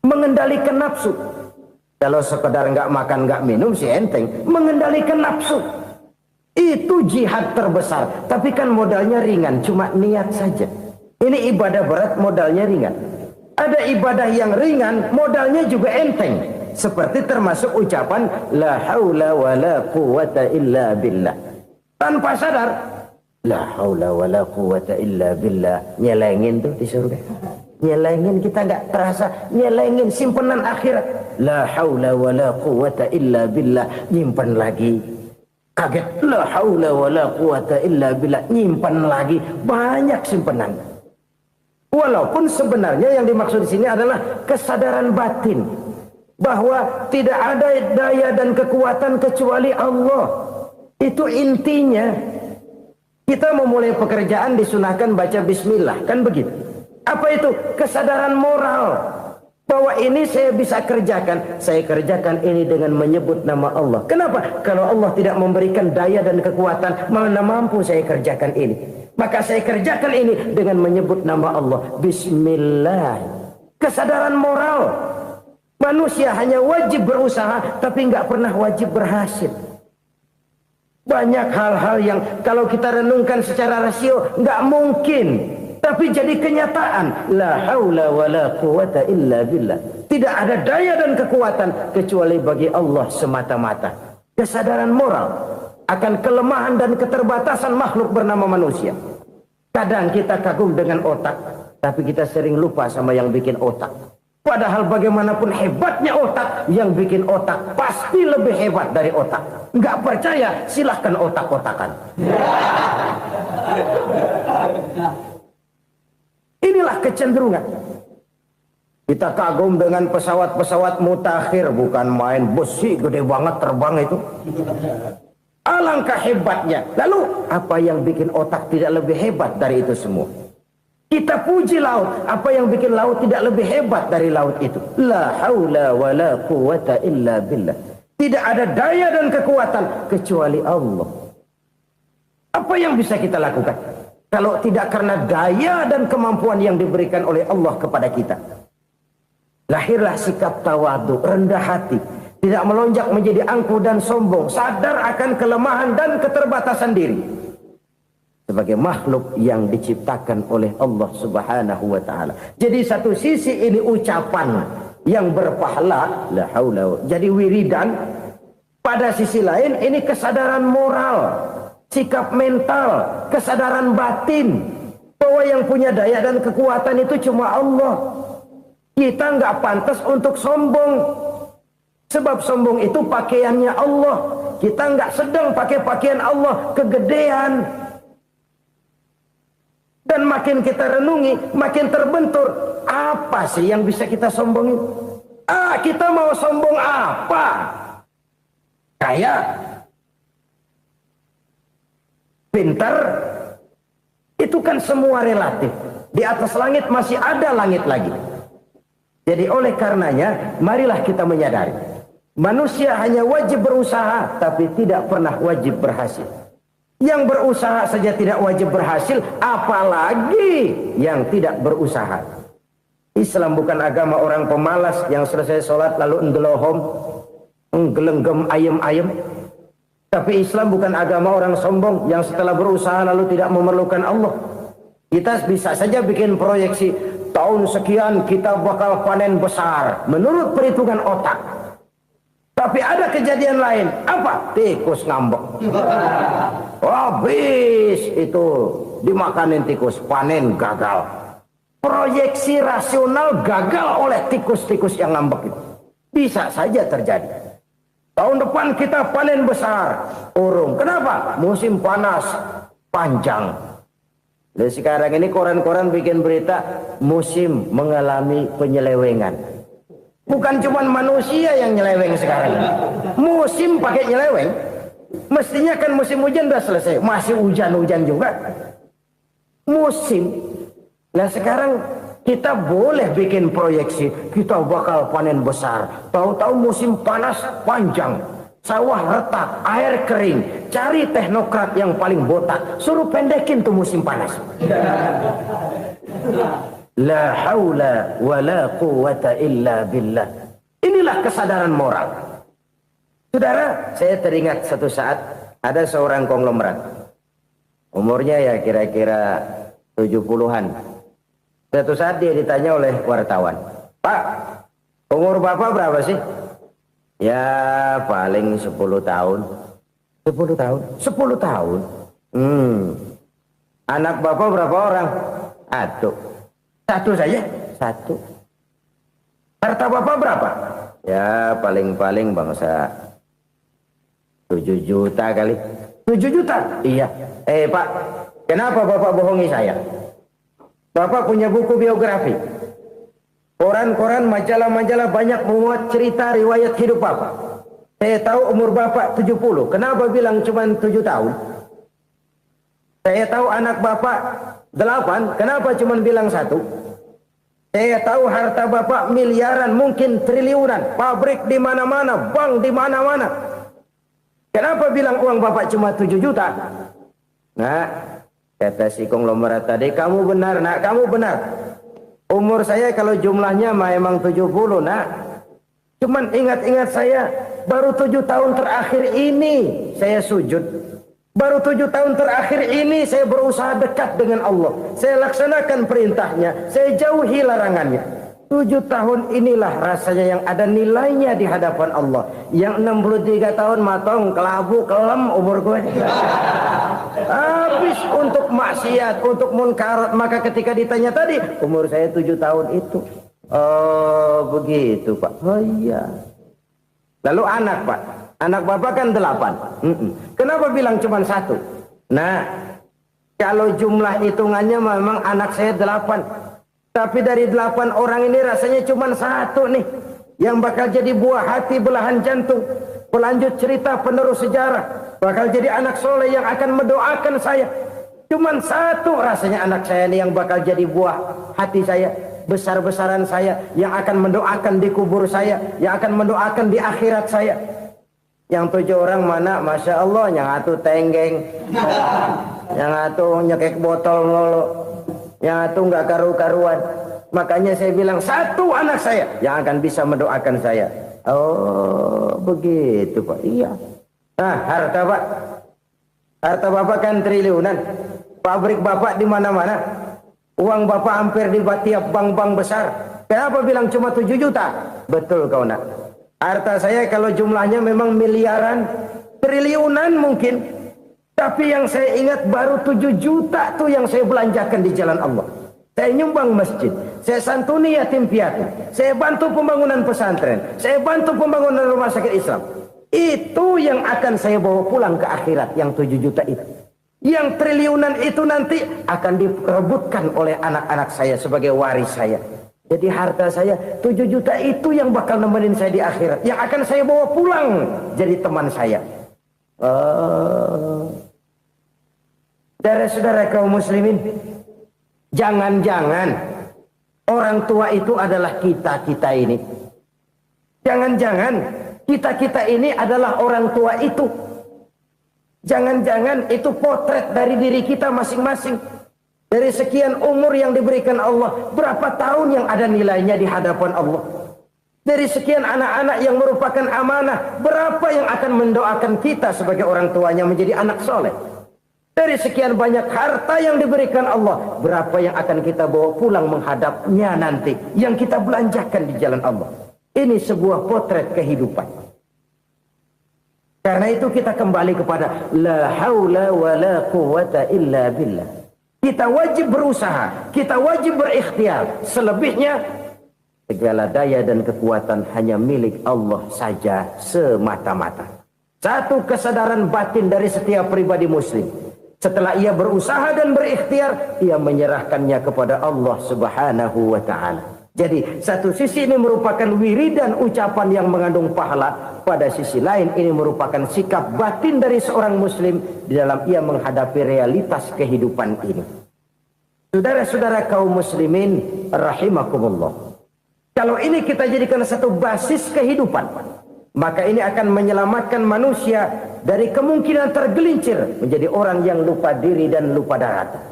mengendalikan nafsu. Kalau sekedar nggak makan nggak minum sih enteng, mengendalikan nafsu itu jihad terbesar. Tapi kan modalnya ringan, cuma niat saja. Ini ibadah berat, modalnya ringan. Ada ibadah yang ringan, modalnya juga enteng. Seperti termasuk ucapan la haula wa la quwwata illa billah. Tanpa sadar, la haula wa la quwwata illa billah, nyelengin tuh di surga. Nyelengin, kita nggak terasa, nyelengin simpenan akhirat. La haula wa la quwwata illa billah, nyimpan lagi. Kaget, la haula wa la quwwata illa billah, nyimpan lagi. Banyak simpenan. Walaupun sebenarnya yang dimaksud di sini adalah kesadaran batin bahwa tidak ada daya dan kekuatan kecuali Allah. Itu intinya. Kita memulai pekerjaan disunahkan baca bismillah, kan begitu. Apa itu? Kesadaran moral bahwa ini saya bisa kerjakan. Saya kerjakan ini dengan menyebut nama Allah. Kenapa? Kalau Allah tidak memberikan daya dan kekuatan, mana mampu saya kerjakan ini. Maka saya kerjakan ini dengan menyebut nama Allah. Bismillah. Kesadaran moral. Manusia hanya wajib berusaha, tapi nggak pernah wajib berhasil. Banyak hal-hal yang kalau kita renungkan secara rasio nggak mungkin. Tapi jadi kenyataan. La haula wa la quwata illa billah. Tidak ada daya dan kekuatan kecuali bagi Allah semata-mata. Kesadaran moral akan kelemahan dan keterbatasan makhluk bernama manusia. Kadang kita kagum dengan otak, tapi kita sering lupa sama yang bikin otak. Padahal bagaimanapun hebatnya otak, yang bikin otak pasti lebih hebat dari otak. Nggak percaya? Silahkan otak-otakan. Inilah kecenderungan. Kita kagum dengan pesawat-pesawat mutakhir, bukan main, besi gede banget terbang itu. Alangkah hebatnya. Lalu apa yang bikin otak tidak lebih hebat dari itu semua? Kita puji laut, apa yang bikin laut tidak lebih hebat dari laut itu? La haula wa la quwata illa billah. Tidak ada daya dan kekuatan kecuali Allah. Apa yang bisa kita lakukan kalau tidak karena daya dan kemampuan yang diberikan oleh Allah kepada kita? Lahirlah sikap tawadu, rendah hati, tidak melonjak menjadi angkuh dan sombong, sadar akan kelemahan dan keterbatasan diri. Sebagai makhluk yang diciptakan oleh Allah Subhanahu wa ta'ala. Jadi satu sisi ini ucapan yang berpahala, la haula, jadi wiridan. Pada sisi lain ini kesadaran moral, sikap mental, kesadaran batin, bahwa yang punya daya dan kekuatan itu cuma Allah. Kita nggak pantas untuk sombong, sebab sombong itu pakaiannya Allah. Kita nggak sedang pakai pakaian Allah, kegedean. Dan makin kita renungi, makin terbentur. Apa sih yang bisa kita sombongin? Kita mau sombong apa? Kaya, pintar, itu kan semua relatif. Di atas langit masih ada langit lagi. Jadi oleh karenanya, marilah kita menyadari. Manusia hanya wajib berusaha, tapi tidak pernah wajib berhasil. Yang berusaha saja tidak wajib berhasil, apalagi yang tidak berusaha. Islam bukan agama orang pemalas yang selesai sholat lalu endelohom, nggelenggem ayem-ayem. Tapi Islam bukan agama orang sombong yang setelah berusaha lalu tidak memerlukan Allah. Kita bisa saja bikin proyeksi, tahun sekian kita bakal panen besar menurut perhitungan otak. Tapi ada kejadian lain. Apa? Tikus ngambek. Habis itu dimakanin tikus, panen gagal. Proyeksi rasional gagal oleh tikus-tikus yang ngambek itu. Bisa saja terjadi. Tahun depan kita panen besar, urung. Kenapa? Musim panas panjang. Dan sekarang ini koran-koran bikin berita musim mengalami penyelewengan. Bukan cuma manusia yang nyeleweng sekarang. Musim pakai nyeleweng. Mestinya kan musim hujan udah selesai, masih hujan-hujan juga. Musim. Nah sekarang kita boleh bikin proyeksi, kita bakal panen besar. Tahu-tahu musim panas panjang, sawah retak, air kering. Cari teknokrat yang paling botak, suruh pendekin tuh musim panas. La haula wa la quwata illa billah. Inilah kesadaran moral. Saudara, saya teringat satu saat ada seorang konglomerat. Umurnya ya kira-kira 70-an. Suatu saat dia ditanya oleh wartawan, "Pak, umur Bapak berapa sih?" "Ya paling 10 tahun." 10 tahun? 10 tahun? Anak Bapak berapa orang? Satu saja? Satu. Harta Bapak berapa? Ya paling-paling bangsa 7 juta kali. 7 juta? Iya. Pak, kenapa Bapak bohongi saya? Bapak punya buku biografi. Koran-koran, majalah-majalah banyak memuat cerita riwayat hidup Bapak. Saya tahu umur Bapak 70. Kenapa bilang cuma 7 tahun? Saya tahu anak Bapak 8. Kenapa cuma bilang 1? Saya tahu harta bapak miliaran, mungkin triliunan, pabrik di mana-mana, bank di mana-mana. Kenapa bilang uang bapak cuma 7 juta? Nah, kata si konglomerat tadi, kamu benar nak, kamu benar. Umur saya kalau jumlahnya memang 70 nak. Cuman ingat-ingat saya, baru 7 tahun terakhir ini saya sujud. Baru 7 tahun terakhir ini saya berusaha dekat dengan Allah. Saya laksanakan perintahnya, saya jauhi larangannya. 7 tahun inilah rasanya yang ada nilainya di hadapan Allah. Yang 63 tahun matong, kelabu, kelem umur gue. Habis untuk maksiat, untuk munkarat. Maka ketika ditanya tadi, umur saya 7 tahun itu. Oh begitu Pak. Oh iya. Lalu anak Pak. Anak bapak kan 8. Kenapa bilang cuma 1? Nah, kalau jumlah hitungannya memang anak saya 8. Tapi dari 8 orang ini rasanya cuma 1 nih. Yang bakal jadi buah hati, belahan jantung. Pelanjut cerita, penerus sejarah. Bakal jadi anak soleh yang akan mendoakan saya. Cuma 1 rasanya anak saya ini yang bakal jadi buah hati saya. Besar-besaran saya. Yang akan mendoakan di kubur saya. Yang akan mendoakan di akhirat saya. Yang 7 orang mana, Masya Allah, yang atu tenggeng, yang atu nyekek botol mulu, yang atu nggak karu-karuan. Makanya saya bilang 1 anak saya yang akan bisa mendoakan saya. Oh begitu Pak. Iya. Nah harta Pak, harta bapak kan triliunan, pabrik bapak di mana-mana, uang bapak hampir di tiap bank-bank besar. Kenapa bilang cuma 7 juta? Betul kau nak. Harta saya kalau jumlahnya memang miliaran, triliunan mungkin. Tapi yang saya ingat baru 7 juta tuh yang saya belanjakan di jalan Allah. Saya nyumbang masjid, saya santuni yatim piatu, saya bantu pembangunan pesantren, saya bantu pembangunan rumah sakit Islam. Itu yang akan saya bawa pulang ke akhirat, yang 7 juta itu. Yang triliunan itu nanti akan diperebutkan oleh anak-anak saya sebagai waris saya. Jadi harta saya 7 juta itu yang bakal nemenin saya di akhirat. Yang akan saya bawa pulang jadi teman saya. Saudara-saudara kaum muslimin, jangan-jangan orang tua itu adalah kita-kita ini. Jangan-jangan kita-kita ini adalah orang tua itu. Jangan-jangan itu potret dari diri kita masing-masing. Dari sekian umur yang diberikan Allah, berapa tahun yang ada nilainya di hadapan Allah? Dari sekian anak-anak yang merupakan amanah, berapa yang akan mendoakan kita sebagai orang tuanya menjadi anak soleh? Dari sekian banyak harta yang diberikan Allah, berapa yang akan kita bawa pulang menghadapnya nanti, yang kita belanjakan di jalan Allah? Ini sebuah potret kehidupan. Karena itu kita kembali kepada la haula wa la quwata illa billah. Kita wajib berusaha, kita wajib berikhtiar. Selebihnya, segala daya dan kekuatan hanya milik Allah saja semata-mata. Satu kesadaran batin dari setiap pribadi muslim. Setelah ia berusaha dan berikhtiar, ia menyerahkannya kepada Allah Subhanahu wa ta'ala. Jadi, satu sisi ini merupakan wiridan ucapan yang mengandung pahala. Pada sisi lain, ini merupakan sikap batin dari seorang muslim di dalam ia menghadapi realitas kehidupan ini. Saudara-saudara kaum muslimin rahimakumullah. Kalau ini kita jadikan satu basis kehidupan, maka ini akan menyelamatkan manusia dari kemungkinan tergelincir menjadi orang yang lupa diri dan lupa darat.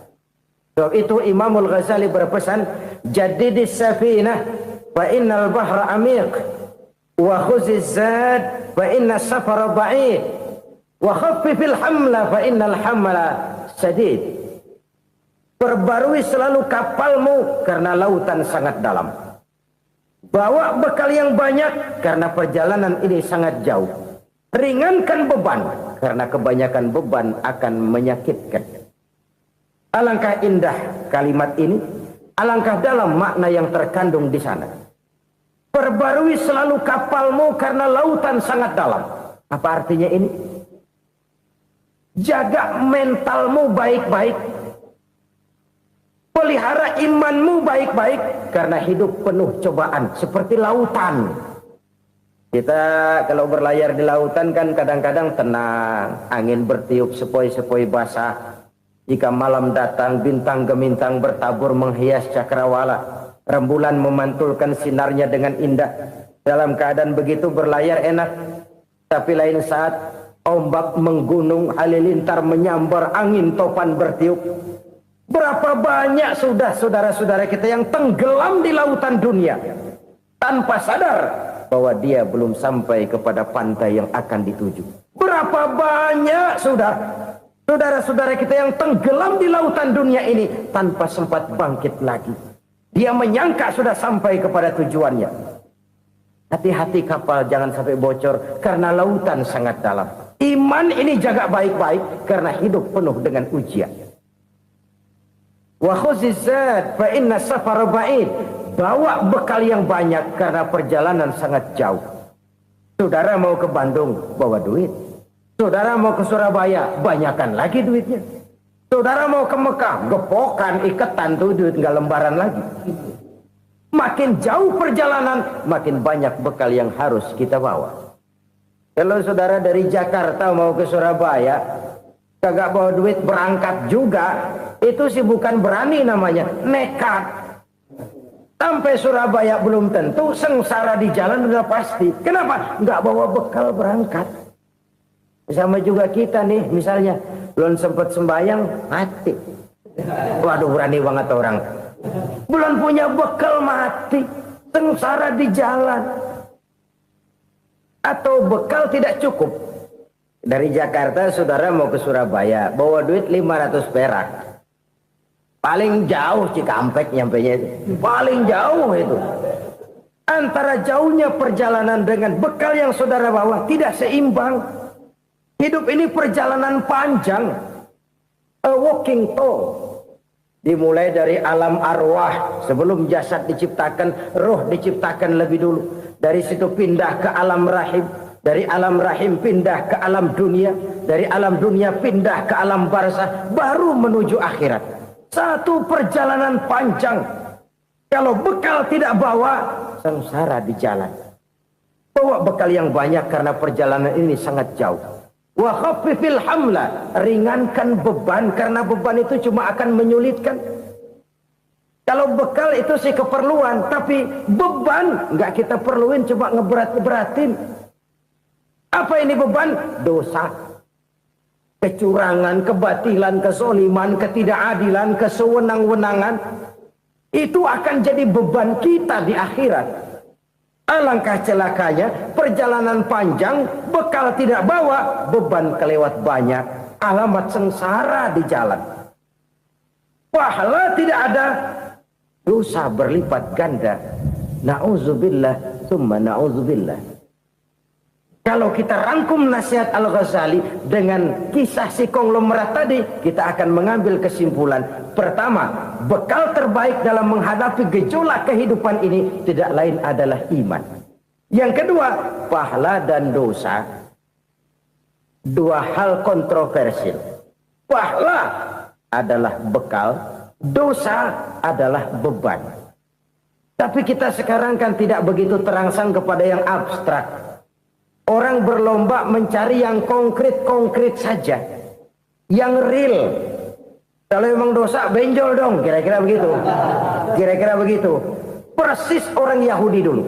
Sebab itu Imamul Ghazali berpesan, jaddidis safinah fa innal bahra amiq wa khuziz zad fa inna safara ba'id wa khaffifil hamla fa innal hamla sadid. Perbarui selalu kapalmu karena lautan sangat dalam. Bawa bekal yang banyak karena perjalanan ini sangat jauh. Ringankan beban karena kebanyakan beban akan menyakitkan. Alangkah indah kalimat ini, alangkah dalam makna yang terkandung di sana. Perbarui selalu kapalmu karena lautan sangat dalam. Apa artinya ini? Jaga mentalmu baik-baik. Pelihara imanmu baik-baik karena hidup penuh cobaan seperti lautan. Kita kalau berlayar di lautan kan kadang-kadang tenang, angin bertiup sepoi-sepoi basah. Jika malam datang bintang gemintang bertabur menghias cakrawala. Rembulan memantulkan sinarnya dengan indah. Dalam keadaan begitu berlayar enak. Tapi lain saat ombak menggunung, halilintar menyambar, angin topan bertiup. Berapa banyak sudah saudara-saudara kita yang tenggelam di lautan dunia tanpa sadar bahwa dia belum sampai kepada pantai yang akan dituju. Berapa banyak sudah saudara-saudara kita yang tenggelam di lautan dunia ini tanpa sempat bangkit lagi. Dia menyangka sudah sampai kepada tujuannya. Hati-hati kapal jangan sampai bocor karena lautan sangat dalam. Iman ini jaga baik-baik karena hidup penuh dengan ujian. Wa khuzizat fa inna safara ba'id. Bawa bekal yang banyak karena perjalanan sangat jauh. Saudara mau ke Bandung, bawa duit. Saudara mau ke Surabaya, banyakan lagi duitnya. Saudara mau ke Mekah, gepokan, iketan tuh duit nggak lembaran lagi. Makin jauh perjalanan, makin banyak bekal yang harus kita bawa. Kalau saudara dari Jakarta mau ke Surabaya, kagak bawa duit berangkat juga, itu sih bukan berani namanya, nekat. Sampai Surabaya belum tentu, sengsara di jalan udah pasti. Kenapa? Nggak bawa bekal berangkat. Sama juga kita nih, misalnya belum sempat sembahyang, mati. Waduh, berani banget orang. Belum punya bekal, mati. Sengsara di jalan. Atau bekal tidak cukup. Dari Jakarta saudara mau ke Surabaya, bawa duit 500 perak. Paling jauh Cikampek nyampenya itu. Paling jauh itu. Antara jauhnya perjalanan dengan bekal yang saudara bawa tidak seimbang. Hidup ini perjalanan panjang. A walking tour. Dimulai dari alam arwah. Sebelum jasad diciptakan, roh diciptakan lebih dulu. Dari situ pindah ke alam rahim. Dari alam rahim pindah ke alam dunia. Dari alam dunia pindah ke alam barzah. Baru menuju akhirat. Satu perjalanan panjang. Kalau bekal tidak bawa, sengsara di jalan. Bawa bekal yang banyak karena perjalanan ini sangat jauh. Wa khaffifil hamla, ringankan beban karena beban itu cuma akan menyulitkan. Kalau bekal itu sih keperluan, tapi beban nggak kita perluin, cuma ngeberat-beratin. Apa ini beban? Dosa. Kecurangan, kebatilan, kezoliman, ketidakadilan, kesewenang-wenangan. Itu akan jadi beban kita di akhirat. Alangkah celakanya, perjalanan panjang, bekal tidak bawa, beban kelewat banyak. Alamat sengsara di jalan. Pahala tidak ada, dosa berlipat ganda. Na'udzubillah, summa na'udzubillah. Kalau kita rangkum nasihat Al-Ghazali dengan kisah si konglomerat tadi, kita akan mengambil kesimpulan. Pertama, bekal terbaik dalam menghadapi gejolak kehidupan ini tidak lain adalah iman. Yang kedua, pahala dan dosa. Dua hal kontroversial. Pahala adalah bekal, dosa adalah beban. Tapi kita sekarang kan tidak begitu terangsang kepada yang abstrak. Orang berlomba mencari yang konkret-konkret saja. Yang real. Kalau memang dosa, benjol dong. Kira-kira begitu. Kira-kira begitu. Persis orang Yahudi dulu.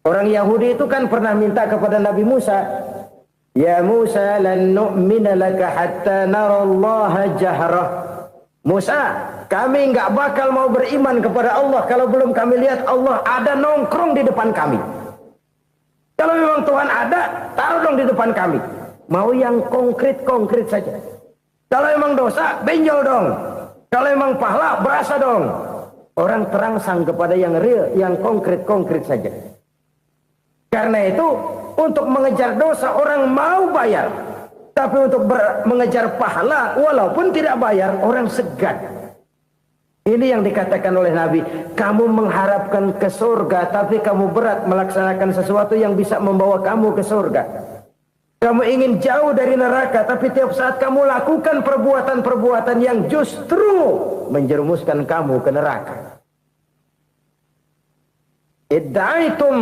Orang Yahudi itu kan pernah minta kepada Nabi Musa. Ya Musa lan nu'mina laka hatta narallaha jahrah. Musa, kami nggak bakal mau beriman kepada Allah kalau belum kami lihat Allah ada nongkrong di depan kami. Kalau memang Tuhan ada, taruh dong di depan kami. Mau yang konkret-konkret saja. Kalau memang dosa, benjol dong. Kalau memang pahala, berasa dong. Orang terangsang kepada yang real, yang konkret-konkret saja. Karena itu, untuk mengejar dosa, orang mau bayar. Tapi untuk mengejar pahala, walaupun tidak bayar, orang segan. Ini yang dikatakan oleh Nabi, kamu mengharapkan ke surga, tapi kamu berat melaksanakan sesuatu yang bisa membawa kamu ke surga. Kamu ingin jauh dari neraka, tapi tiap saat kamu lakukan perbuatan-perbuatan yang justru menjerumuskan kamu ke neraka. Idda'aitum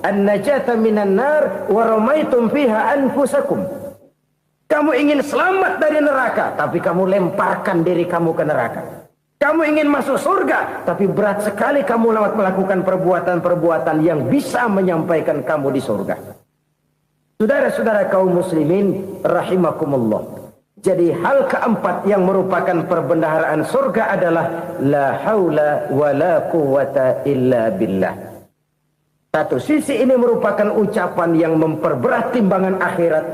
an-najata minan nar wa ramaitum fiha anfusakum. Kamu ingin selamat dari neraka, tapi kamu lemparkan diri kamu ke neraka. Kamu ingin masuk surga, tapi berat sekali kamu melakukan perbuatan-perbuatan yang bisa menyampaikan kamu di surga. Saudara-saudara kaum muslimin rahimakumullah. Jadi hal keempat yang merupakan perbendaharaan surga adalah la haula wa la quwwata illa billah. Satu sisi ini merupakan ucapan yang memperberat timbangan akhirat.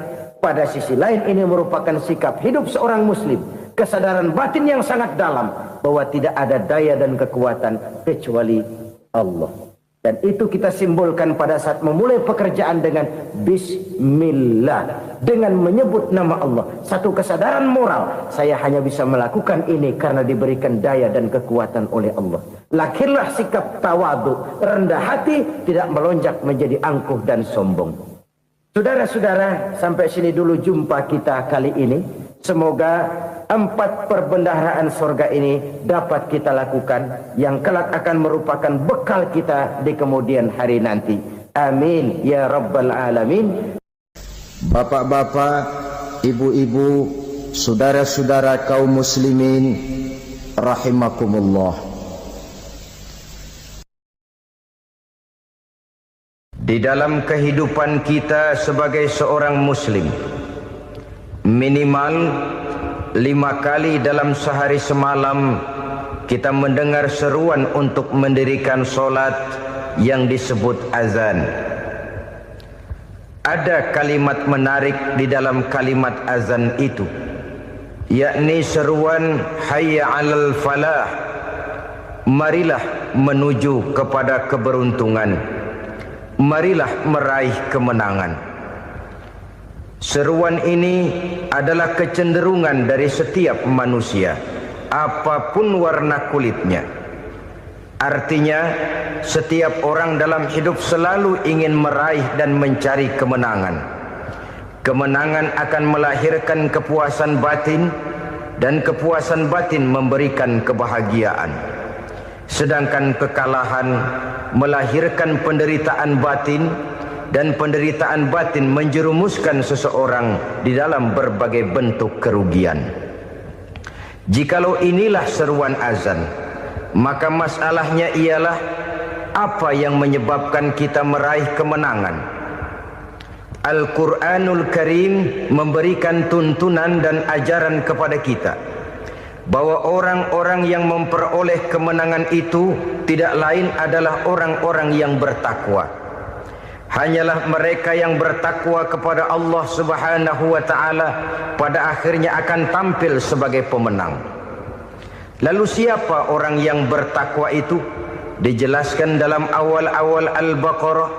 Pada sisi lain ini merupakan sikap hidup seorang muslim. Kesadaran batin yang sangat dalam bahwa tidak ada daya dan kekuatan kecuali Allah. Dan itu kita simbolkan pada saat memulai pekerjaan dengan bismillah, dengan menyebut nama Allah. Satu kesadaran moral, saya hanya bisa melakukan ini karena diberikan daya dan kekuatan oleh Allah. Lahirlah sikap tawadu, rendah hati, tidak melonjak menjadi angkuh dan sombong. Saudara-saudara, sampai sini dulu jumpa kita kali ini. Semoga 4 perbendaharaan surga ini dapat kita lakukan, yang kelak akan merupakan bekal kita di kemudian hari nanti. Amin ya rabbal alamin. Bapak-bapak, ibu-ibu, saudara-saudara kaum muslimin rahimakumullah. Di dalam kehidupan kita sebagai seorang muslim, minimal 5 kali dalam sehari semalam kita mendengar seruan untuk mendirikan solat yang disebut azan. Ada kalimat menarik di dalam kalimat azan itu, yakni seruan hayya 'alal falah, marilah menuju kepada keberuntungan, marilah meraih kemenangan. Seruan ini adalah kecenderungan dari setiap manusia, apapun warna kulitnya. Artinya, setiap orang dalam hidup selalu ingin meraih dan mencari kemenangan. Kemenangan akan melahirkan kepuasan batin, dan kepuasan batin memberikan kebahagiaan. Sedangkan kekalahan melahirkan penderitaan batin, dan penderitaan batin menjerumuskan seseorang di dalam berbagai bentuk kerugian. Jikalau inilah seruan azan, maka masalahnya ialah apa yang menyebabkan kita meraih kemenangan. Al-Quranul Karim memberikan tuntunan dan ajaran kepada kita bahwa orang-orang yang memperoleh kemenangan itu tidak lain adalah orang-orang yang bertakwa. Hanyalah mereka yang bertakwa kepada Allah Subhanahu wa ta'ala pada akhirnya akan tampil sebagai pemenang. Lalu siapa orang yang bertakwa itu? Dijelaskan dalam awal-awal Al-Baqarah,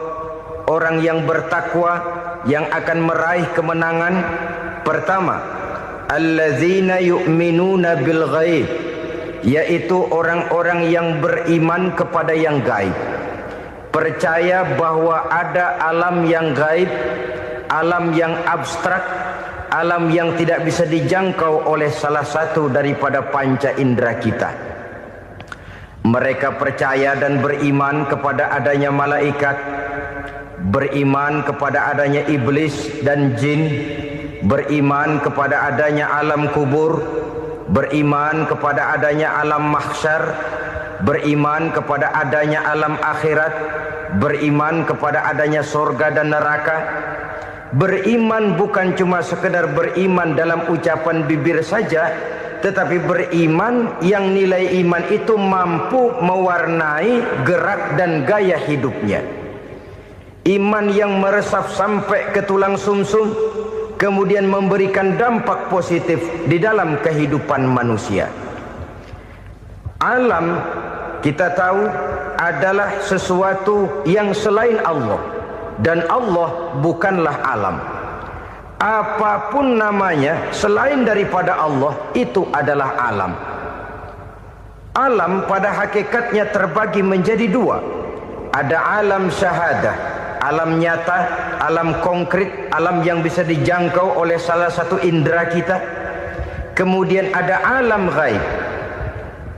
orang yang bertakwa yang akan meraih kemenangan. Pertama, allazina yu'minuna bil ghaib, yaitu orang-orang yang beriman kepada yang gaib. Percaya bahwa ada alam yang gaib, alam yang abstrak, alam yang tidak bisa dijangkau oleh salah satu daripada panca indera kita. Mereka percaya dan beriman kepada adanya malaikat, beriman kepada adanya iblis dan jin, beriman kepada adanya alam kubur, beriman kepada adanya alam mahsyar, beriman kepada adanya alam akhirat, beriman kepada adanya surga dan neraka. Beriman bukan cuma sekedar beriman dalam ucapan bibir saja, tetapi beriman yang nilai iman itu mampu mewarnai gerak dan gaya hidupnya. Iman yang meresap sampai ke tulang sumsum, kemudian memberikan dampak positif di dalam kehidupan manusia. Alam, kita tahu, adalah sesuatu yang selain Allah, dan Allah bukanlah alam. Apapun namanya selain daripada Allah, itu adalah alam. Alam pada hakikatnya terbagi menjadi 2. Ada alam syahadah, alam nyata, alam konkret, alam yang bisa dijangkau oleh salah satu indera kita. Kemudian ada alam ghaib,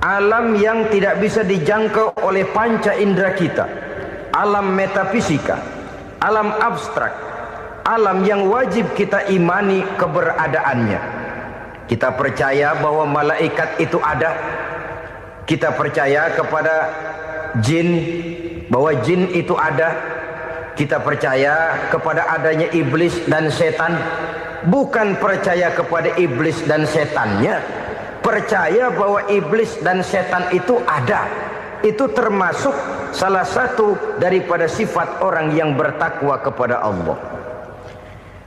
alam yang tidak bisa dijangkau oleh panca indera kita, alam metafisika, alam abstrak, alam yang wajib kita imani keberadaannya. Kita percaya bahwa malaikat itu ada, Kita percaya kepada jin, bahwa jin itu ada. Kita percaya kepada adanya iblis dan setan. Bukan percaya kepada iblis dan setannya, percaya bahwa iblis dan setan itu ada. Itu termasuk salah satu daripada sifat orang yang bertakwa kepada Allah.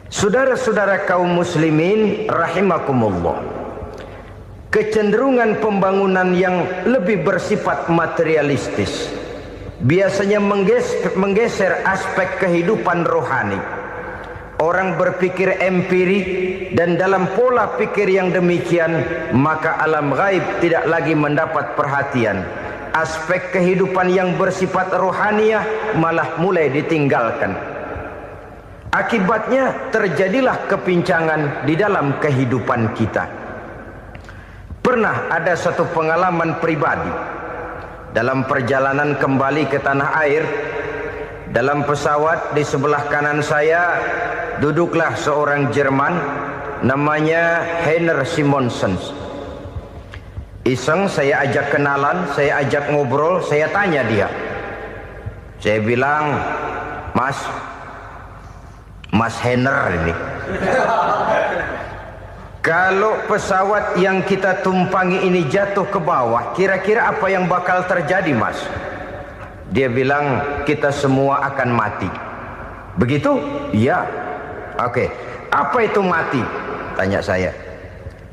Saudara-saudara kaum muslimin rahimakumullah, kecenderungan pembangunan yang lebih bersifat materialistis biasanya menggeser aspek kehidupan rohani. Orang berpikir empiri, dan dalam pola pikir yang demikian maka alam gaib tidak lagi mendapat perhatian. Aspek kehidupan yang bersifat rohaniah malah mulai ditinggalkan. Akibatnya terjadilah kepincangan di dalam kehidupan kita. Pernah ada satu pengalaman pribadi dalam perjalanan kembali ke tanah air. Dalam pesawat di sebelah kanan saya duduklah seorang Jerman namanya Heiner Simonsen. Iseng saya ajak kenalan, saya ajak ngobrol, saya tanya dia. Saya bilang, Mas Heiner ini, kalau pesawat yang kita tumpangi ini jatuh ke bawah, kira-kira apa yang bakal terjadi, Mas? Dia bilang, kita semua akan mati. Begitu? Iya. Oke. Apa itu mati? Tanya saya.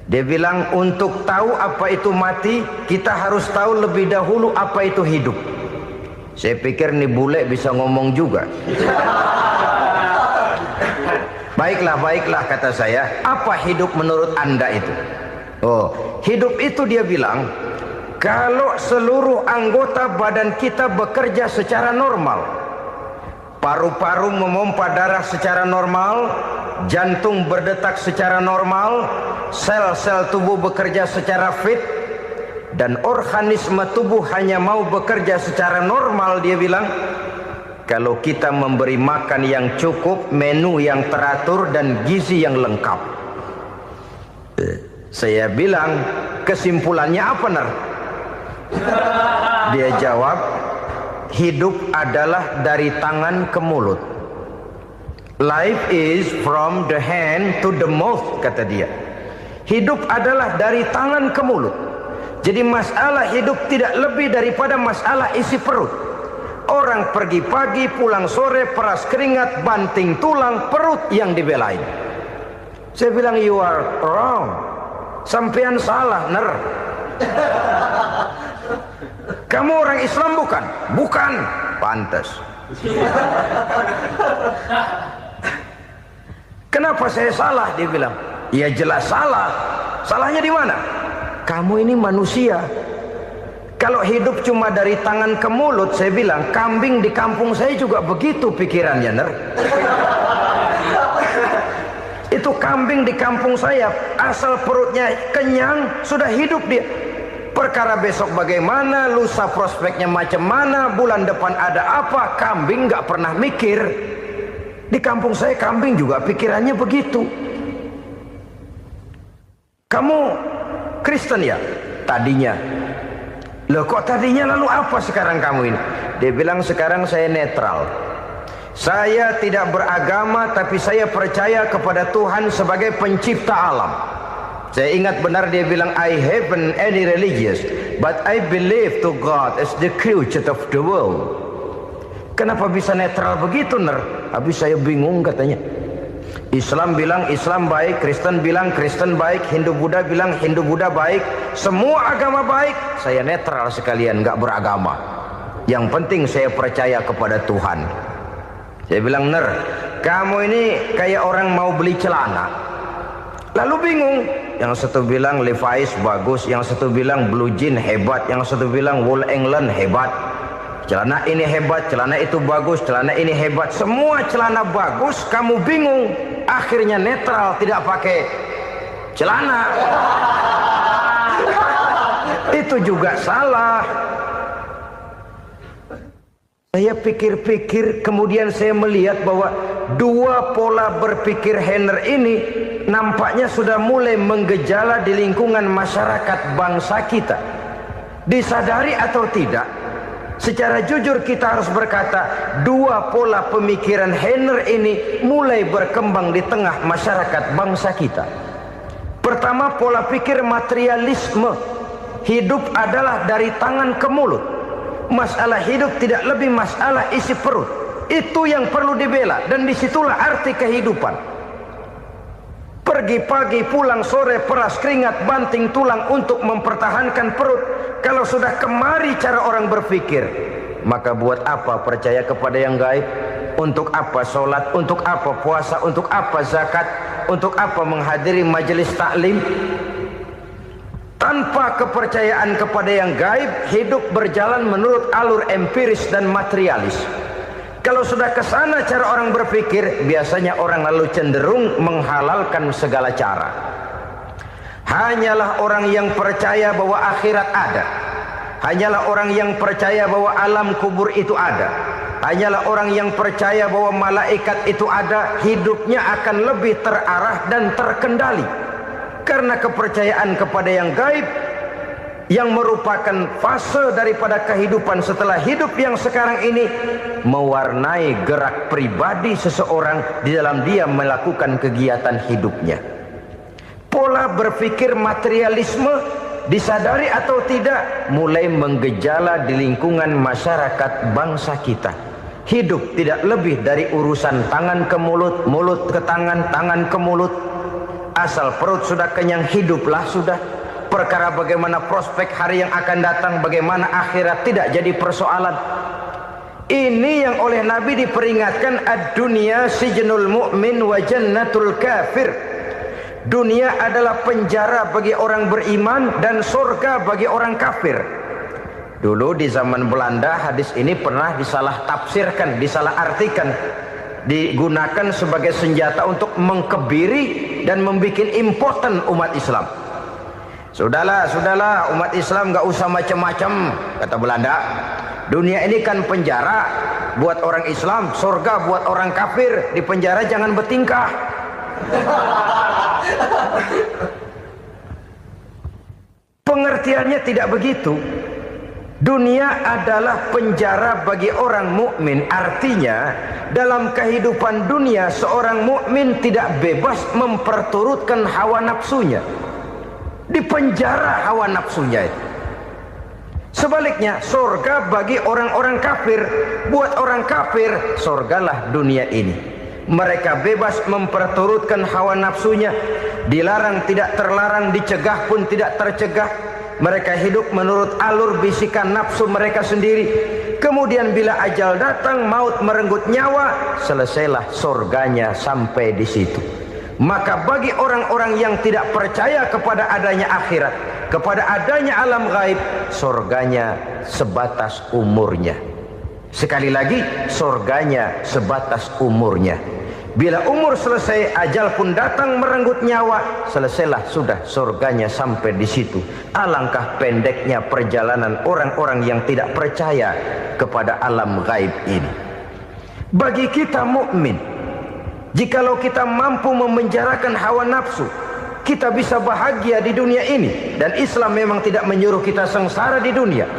Dia bilang, untuk tahu apa itu mati, kita harus tahu lebih dahulu apa itu hidup. Saya pikir nih bule bisa ngomong juga. Baiklah kata saya. Apa hidup menurut Anda itu? Oh, hidup itu dia bilang, kalau seluruh anggota badan kita bekerja secara normal, paru-paru memompa darah secara normal, jantung berdetak secara normal, sel-sel tubuh bekerja secara fit, dan organisme tubuh hanya mau bekerja secara normal, dia bilang, kalau kita memberi makan yang cukup, menu yang teratur, dan gizi yang lengkap. Saya bilang, kesimpulannya apa, Ner? Dia jawab, hidup adalah dari tangan ke mulut. Life is from the hand to the mouth, kata dia. Hidup adalah dari tangan ke mulut. Jadi masalah hidup tidak lebih daripada masalah isi perut. Orang pergi pagi, pulang sore, peras keringat, banting tulang, perut yang dibelain. Saya bilang, you are wrong. Sampean salah, Ner. Kamu orang Islam bukan? Bukan. Pantas. Kenapa saya salah? Dia bilang, ya jelas salah. Salahnya di mana? Kamu ini manusia. Kalau hidup cuma dari tangan ke mulut, saya bilang, kambing di kampung saya juga begitu pikirannya, Ner. Itu kambing di kampung saya, asal perutnya kenyang, sudah hidup dia. Perkara besok bagaimana, lusa prospeknya macam mana, bulan depan ada apa, kambing nggak pernah mikir. Di kampung saya kambing juga pikirannya begitu. Kamu Kristen ya? Tadinya. Loh kok tadinya, lalu apa sekarang kamu ini? Dia bilang, sekarang saya netral. Saya tidak beragama, tapi saya percaya kepada Tuhan sebagai pencipta alam. Saya ingat benar dia bilang, I haven't any religious, but I believe to God as the creator of the world. Kenapa bisa netral begitu, Ner? Habis saya bingung katanya. Islam bilang Islam baik, Kristen bilang Kristen baik, Hindu Buddha bilang Hindu Buddha baik, semua agama baik. Saya netral sekalian, nggak beragama. Yang penting saya percaya kepada Tuhan. Saya bilang, Ner, kamu ini kayak orang mau beli celana, lalu bingung. Yang satu bilang Levi's bagus, yang satu bilang Blue Jean hebat, yang satu bilang Wool England hebat. Celana ini hebat, celana itu bagus, celana ini hebat, semua celana bagus, kamu bingung. Akhirnya netral, tidak pakai celana. Itu juga salah. Saya pikir-pikir, kemudian saya melihat bahwa dua pola berpikir Heiner ini nampaknya sudah mulai menggejala di lingkungan masyarakat bangsa kita. Disadari atau tidak, secara jujur kita harus berkata, dua pola pemikiran Heiner ini mulai berkembang di tengah masyarakat bangsa kita. Pertama, pola pikir materialisme. Hidup adalah dari tangan ke mulut. Masalah hidup tidak lebih masalah isi perut. Itu yang perlu dibela, dan disitulah arti kehidupan. Pergi pagi, pulang sore, peras keringat, banting tulang untuk mempertahankan perut. Kalau sudah kemari cara orang berpikir, maka buat apa percaya kepada yang gaib? Untuk apa sholat? Untuk apa puasa? Untuk apa zakat? Untuk apa menghadiri majelis taklim? Tanpa kepercayaan kepada yang gaib, hidup berjalan menurut alur empiris dan materialis. Kalau sudah ke sana cara orang berpikir, biasanya orang lalu cenderung menghalalkan segala cara. Hanyalah orang yang percaya bahwa akhirat ada. Hanyalah orang yang percaya bahwa alam kubur itu ada. Hanyalah orang yang percaya bahwa malaikat itu ada, hidupnya akan lebih terarah dan terkendali. Karena kepercayaan kepada yang gaib, yang merupakan fase daripada kehidupan setelah hidup yang sekarang ini, mewarnai gerak pribadi seseorang di dalam dia melakukan kegiatan hidupnya. Pola berpikir materialisme, disadari atau tidak, mulai menggejala di lingkungan masyarakat bangsa kita. Hidup tidak lebih dari urusan tangan ke mulut, mulut ke tangan, tangan ke mulut. Asal perut sudah kenyang, hiduplah sudah. Perkara bagaimana prospek hari yang akan datang, bagaimana akhirat, tidak jadi persoalan. Ini yang oleh Nabi diperingatkan, ad-dunya sijnul mu'min wa jannatul kafir. Dunia adalah penjara bagi orang beriman dan surga bagi orang kafir. Dulu di zaman Belanda hadis ini pernah disalah tafsirkan, disalah artikan, digunakan sebagai senjata untuk mengkebiri dan membuat impoten umat Islam. Sudahlah, umat Islam gak usah macam-macam, kata Belanda. Dunia ini kan penjara buat orang Islam, surga buat orang kafir. Di penjara jangan bertingkah. Pengertiannya tidak begitu. Dunia adalah penjara bagi orang mukmin. Artinya dalam kehidupan dunia seorang mukmin tidak bebas memperturutkan hawa nafsunya. Di penjara hawa nafsunya itu. Sebaliknya, surga bagi orang-orang kafir. Buat orang kafir, surgalah dunia ini. Mereka bebas memperturutkan hawa nafsunya. Dilarang tidak terlarang, dicegah pun tidak tercegah. Mereka hidup menurut alur bisikan nafsu mereka sendiri. Kemudian bila ajal datang, maut merenggut nyawa, selesailah surganya sampai di situ. Maka bagi orang-orang yang tidak percaya kepada adanya akhirat, kepada adanya alam gaib, surganya sebatas umurnya. Sekali lagi, surganya sebatas umurnya. Bila umur selesai, ajal pun datang merenggut nyawa, selesailah sudah surganya sampai di situ. Alangkah pendeknya perjalanan orang-orang yang tidak percaya kepada alam gaib ini. Bagi kita mukmin, jikalau kita mampu memenjarakan hawa nafsu, kita bisa bahagia di dunia ini. Dan Islam memang tidak menyuruh kita sengsara di dunia.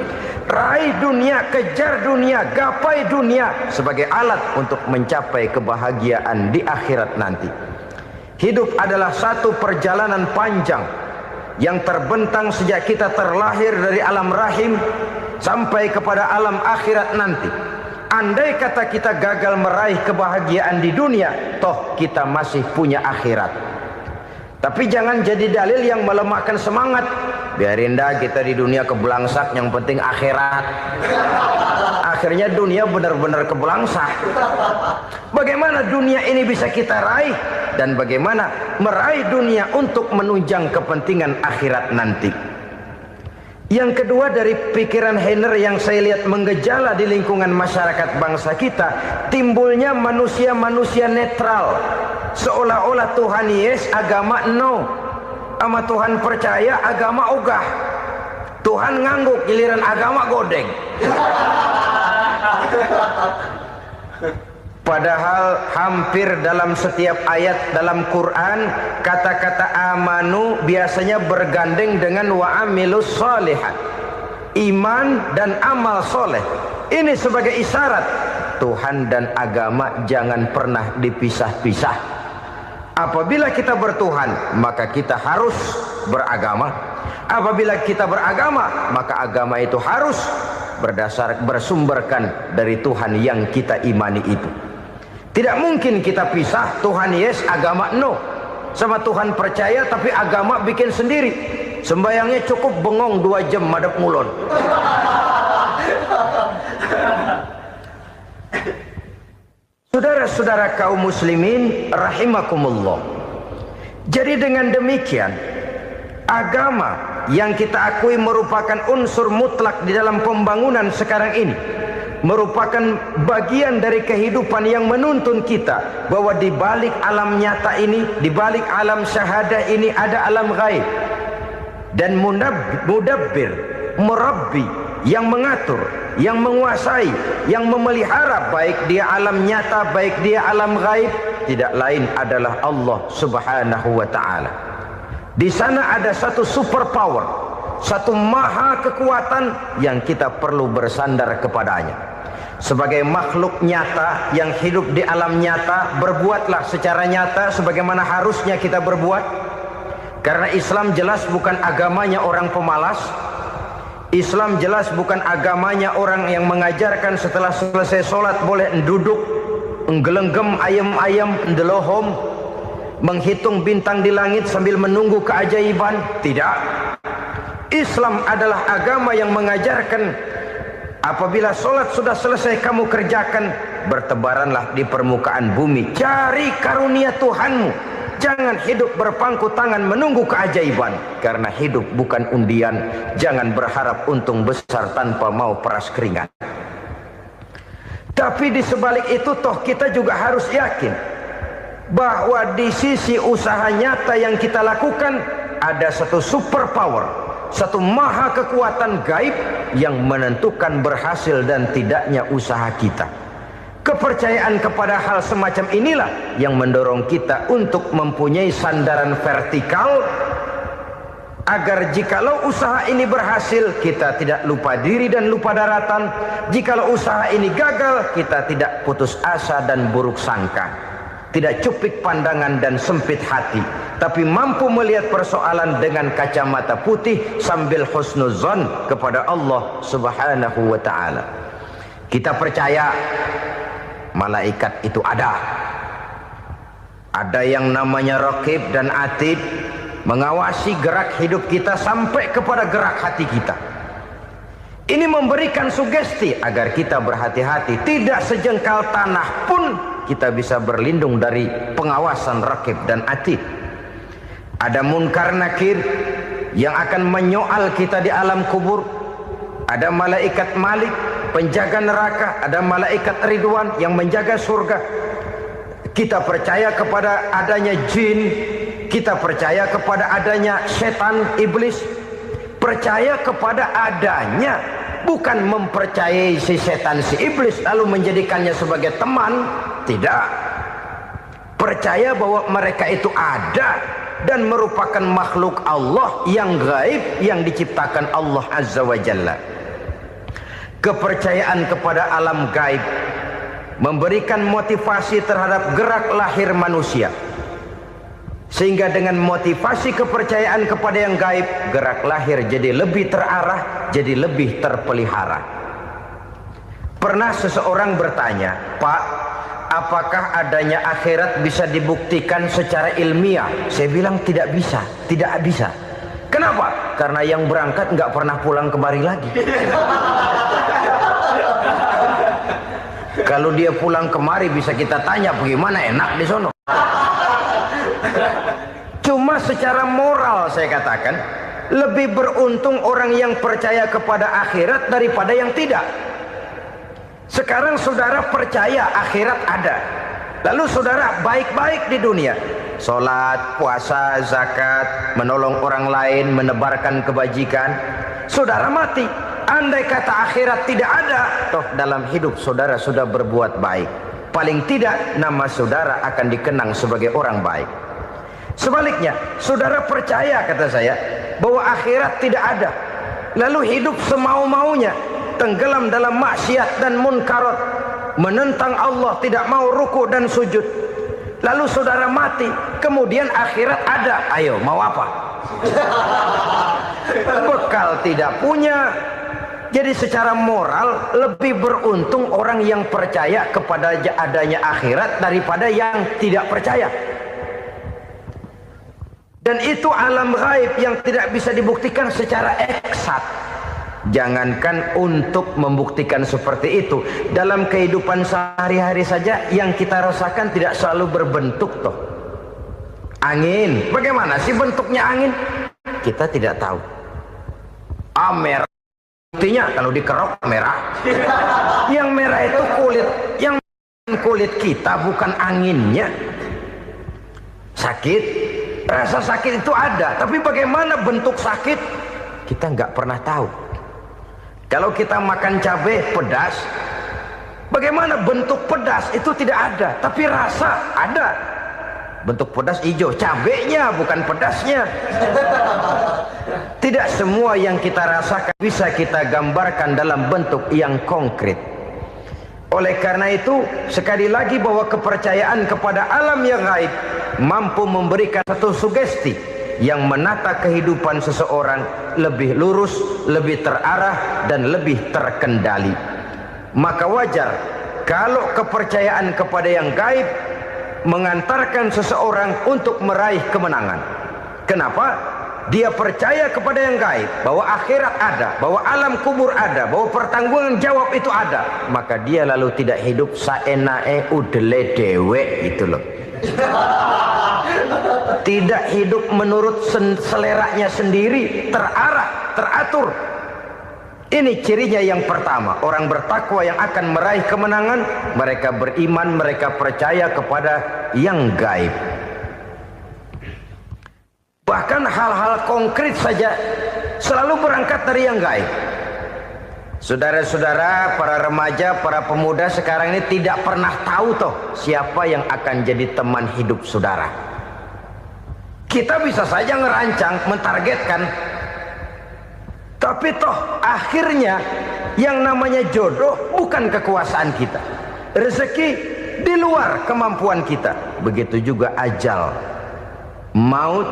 Raih dunia, kejar dunia, gapai dunia sebagai alat untuk mencapai kebahagiaan di akhirat nanti. Hidup adalah satu perjalanan panjang yang terbentang sejak kita terlahir dari alam rahim sampai kepada alam akhirat nanti. Andai kata kita gagal meraih kebahagiaan di dunia, toh kita masih punya akhirat. Tapi jangan jadi dalil yang melemahkan semangat. Biarin dah kita di dunia kebelangsak, yang penting akhirat. Akhirnya dunia benar-benar kebelangsak. Bagaimana dunia ini bisa kita raih, dan bagaimana meraih dunia untuk menunjang kepentingan akhirat nanti. Yang kedua dari pikiran Heiner yang saya lihat menggejala di lingkungan masyarakat bangsa kita, timbulnya manusia-manusia netral. Seolah-olah Tuhan yes, agama no. Sama Tuhan percaya, agama ogah. Tuhan ngangguk, giliran agama godeng. Padahal hampir dalam setiap ayat dalam Quran, kata-kata amanu biasanya bergandeng dengan wa amilus shalihat. iman dan amal soleh. Ini sebagai isyarat Tuhan dan agama jangan pernah dipisah-pisah. Apabila kita bertuhan, maka kita harus beragama. Apabila kita beragama, maka agama itu harus bersumberkan dari Tuhan yang kita imani itu. Tidak mungkin kita pisah, Tuhan yes, agama no. Sama Tuhan percaya tapi agama bikin sendiri. Sembayangnya cukup bengong 2 jam madep mulon. Saudara-saudara kaum muslimin rahimakumullah. Jadi dengan demikian, agama yang kita akui merupakan unsur mutlak di dalam pembangunan sekarang ini, merupakan bagian dari kehidupan yang menuntun kita bahwa di balik alam nyata ini, di balik alam syahadah ini ada alam gaib. Dan mudabbir, murabbi, yang mengatur, yang menguasai, yang memelihara baik dia alam nyata, baik dia alam gaib, tidak lain adalah Allah Subhanahu wa ta'ala. Di sana ada satu super power, satu maha kekuatan yang kita perlu bersandar kepadanya. Sebagai makhluk nyata yang hidup di alam nyata, berbuatlah secara nyata sebagaimana harusnya kita berbuat. Karena Islam jelas bukan agamanya orang pemalas. Islam jelas bukan agamanya orang yang mengajarkan setelah selesai sholat boleh duduk, nggelenggem ayam-ayam, ndelohom, menghitung bintang di langit sambil menunggu keajaiban. Tidak. Islam adalah agama yang mengajarkan apabila sholat sudah selesai kamu kerjakan, bertebaranlah di permukaan bumi, cari karunia Tuhanmu. Jangan hidup berpangku tangan menunggu keajaiban. Karena hidup bukan undian. Jangan berharap untung besar tanpa mau peras keringat. Tapi di sebalik itu toh kita juga harus yakin bahwa di sisi usaha nyata yang kita lakukan ada satu super power, satu maha kekuatan gaib yang menentukan berhasil dan tidaknya usaha kita. Kepercayaan kepada hal semacam inilah yang mendorong kita untuk mempunyai sandaran vertikal, agar jikalau usaha ini berhasil, kita tidak lupa diri dan lupa daratan. Jikalau usaha ini gagal, kita tidak putus asa dan buruk sangka, tidak cupik pandangan dan sempit hati, tapi mampu melihat persoalan dengan kacamata putih sambil husnuzon kepada Allah Subhanahu wa ta'ala. Kita percaya malaikat itu ada. Ada yang namanya raqib dan atid, mengawasi gerak hidup kita sampai kepada gerak hati kita. Ini memberikan sugesti agar kita berhati-hati. Tidak sejengkal tanah pun kita bisa berlindung dari pengawasan raqib dan atid. Ada munkar nakir yang akan menyoal kita di alam kubur. Ada malaikat Malik, penjaga neraka. Ada malaikat Ridwan yang menjaga surga. Kita percaya kepada adanya jin, kita percaya kepada adanya setan, iblis. Percaya kepada adanya, bukan mempercayai si setan, si iblis lalu menjadikannya sebagai teman. Tidak. Percaya bahwa mereka itu ada dan merupakan makhluk Allah yang gaib yang diciptakan Allah Azza wa Jalla. Kepercayaan kepada alam gaib memberikan motivasi terhadap gerak lahir manusia, sehingga dengan motivasi kepercayaan kepada yang gaib, gerak lahir jadi lebih terarah, jadi lebih terpelihara. Pernah seseorang bertanya, "Pak, apakah adanya akhirat bisa dibuktikan secara ilmiah?" Saya bilang tidak bisa, tidak bisa. Kenapa? Karena yang berangkat nggak pernah pulang kemari lagi. Kalau dia pulang kemari bisa kita tanya bagaimana enak di sono. Cuma secara moral saya katakan, lebih beruntung orang yang percaya kepada akhirat daripada yang tidak. Sekarang saudara percaya akhirat ada, lalu saudara baik-baik di dunia, sholat, puasa, zakat, menolong orang lain, menebarkan kebajikan. Saudara mati, andai kata akhirat tidak ada, toh dalam hidup saudara sudah berbuat baik. Paling tidak nama saudara akan dikenang sebagai orang baik. Sebaliknya, saudara percaya, kata saya, bahwa akhirat tidak ada, lalu hidup semau-maunya, tenggelam dalam maksiat dan munkarat, menentang Allah, tidak mau ruku dan sujud. Lalu saudara mati, kemudian akhirat ada, ayo mau apa? Bekal tidak punya. Jadi secara moral lebih beruntung orang yang percaya kepada adanya akhirat daripada yang tidak percaya. Dan itu alam gaib yang tidak bisa dibuktikan secara eksat. Jangankan untuk membuktikan seperti itu, dalam kehidupan sehari-hari saja yang kita rasakan tidak selalu berbentuk toh. Angin, bagaimana sih bentuknya angin? Kita tidak tahu. Merah, buktinya kalau dikerok merah. Yang merah itu kulit, yang kulit kita bukan anginnya. Sakit, rasa sakit itu ada, tapi bagaimana bentuk sakit kita nggak pernah tahu. Kalau kita makan cabai pedas, bagaimana bentuk pedas itu tidak ada, tapi rasa ada. Bentuk pedas hijau, cabenya bukan pedasnya. Tidak semua yang kita rasakan bisa kita gambarkan dalam bentuk yang konkret. Oleh karena itu, sekali lagi bahwa kepercayaan kepada alam yang gaib mampu memberikan satu sugesti yang menata kehidupan seseorang lebih lurus, lebih terarah, dan lebih terkendali. Maka wajar kalau kepercayaan kepada yang gaib mengantarkan seseorang untuk meraih kemenangan. Kenapa? Dia percaya kepada yang gaib, bahwa akhirat ada, bahwa alam kubur ada, bahwa pertanggungan jawab itu ada. Maka dia lalu tidak hidup saenae udele dewe, itu loh. Tidak hidup menurut seleranya sendiri, terarah, teratur. Ini cirinya yang pertama. Orang bertakwa yang akan meraih kemenangan, mereka beriman, mereka percaya kepada yang gaib. Bahkan hal-hal konkret saja selalu berangkat dari yang gaib. Saudara-saudara, para remaja, para pemuda sekarang ini tidak pernah tahu toh siapa yang akan jadi teman hidup saudara. Kita bisa saja ngerancang, mentargetkan, tapi toh akhirnya yang namanya jodoh bukan kekuasaan kita. Rezeki di luar kemampuan kita. Begitu juga ajal. Maut,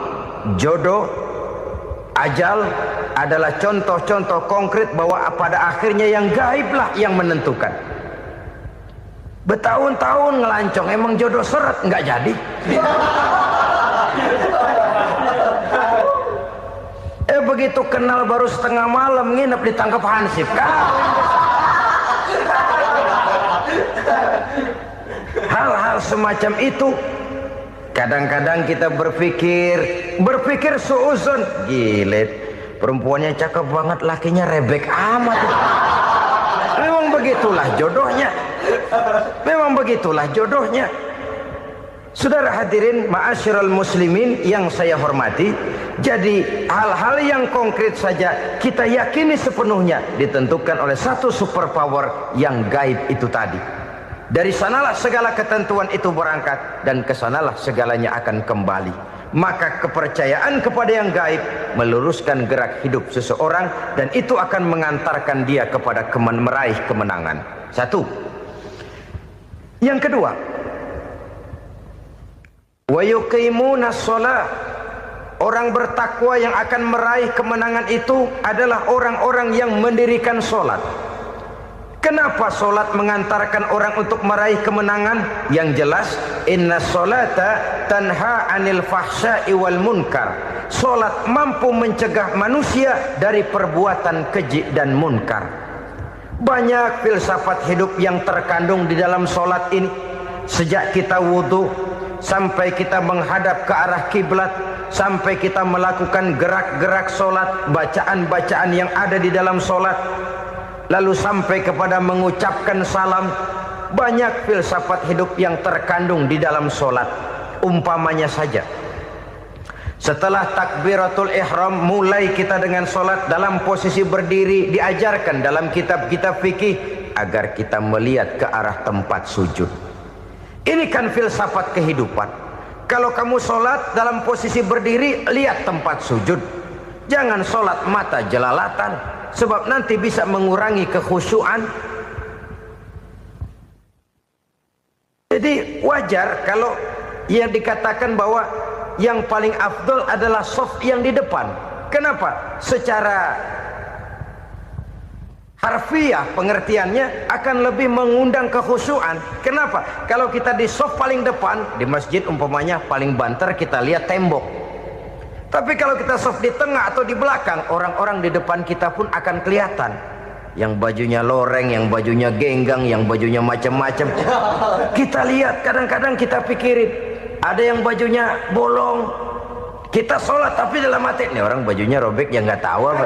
jodoh, ajal adalah contoh-contoh konkret bahwa pada akhirnya yang gaiblah yang menentukan. Bertahun-tahun ngelancong, emang jodoh seret nggak jadi. Begitu kenal baru setengah malam nginep ditangkap hansip kan. Hal-hal semacam itu kadang-kadang kita berpikir suuzon, gile, perempuannya cakep banget, lakinya rebek amat. Memang begitulah jodohnya. Memang begitulah jodohnya. Saudara hadirin ma'asyiral muslimin yang saya hormati, jadi hal-hal yang konkret saja kita yakini sepenuhnya ditentukan oleh satu superpower yang gaib itu tadi. Dari sanalah segala ketentuan itu berangkat dan kesanalah segalanya akan kembali. Maka kepercayaan kepada yang gaib meluruskan gerak hidup seseorang dan itu akan mengantarkan dia kepada meraih kemenangan. Satu. Yang kedua, wa yuqimuna shalah. Orang bertakwa yang akan meraih kemenangan itu adalah orang-orang yang mendirikan sholat. Kenapa sholat mengantarkan orang untuk meraih kemenangan? Yang jelas, inna sholata tanha anil fahsya'i wal munkar. Sholat mampu mencegah manusia dari perbuatan keji dan munkar. Banyak filsafat hidup yang terkandung di dalam sholat ini. Sejak kita wudhu sampai kita menghadap ke arah kiblat, sampai kita melakukan gerak-gerak sholat, bacaan-bacaan yang ada di dalam sholat, lalu sampai kepada mengucapkan salam. Banyak filsafat hidup yang terkandung di dalam sholat. Umpamanya saja, setelah takbiratul ihram mulai kita dengan sholat dalam posisi berdiri, diajarkan dalam kitab-kitab fikih agar kita melihat ke arah tempat sujud. Ini kan filsafat kehidupan. Kalau kamu sholat dalam posisi berdiri, lihat tempat sujud. Jangan sholat mata jelalatan, sebab nanti bisa mengurangi kekhusyuan. Jadi wajar kalau yang dikatakan bahwa yang paling afdol adalah shaf yang di depan. Kenapa? Secara harfiah pengertiannya akan lebih mengundang kekhusyuan. Kenapa? Kalau kita di shaf paling depan di masjid umpamanya paling banter kita lihat tembok. Tapi kalau kita shaf di tengah atau di belakang, orang-orang di depan kita pun akan kelihatan. Yang bajunya loreng, yang bajunya genggang, yang bajunya macam-macam. Kita lihat, kadang-kadang kita pikirin, ada yang bajunya bolong. Kita sholat tapi dalam hati, nih orang bajunya robek yang nggak tahu apa.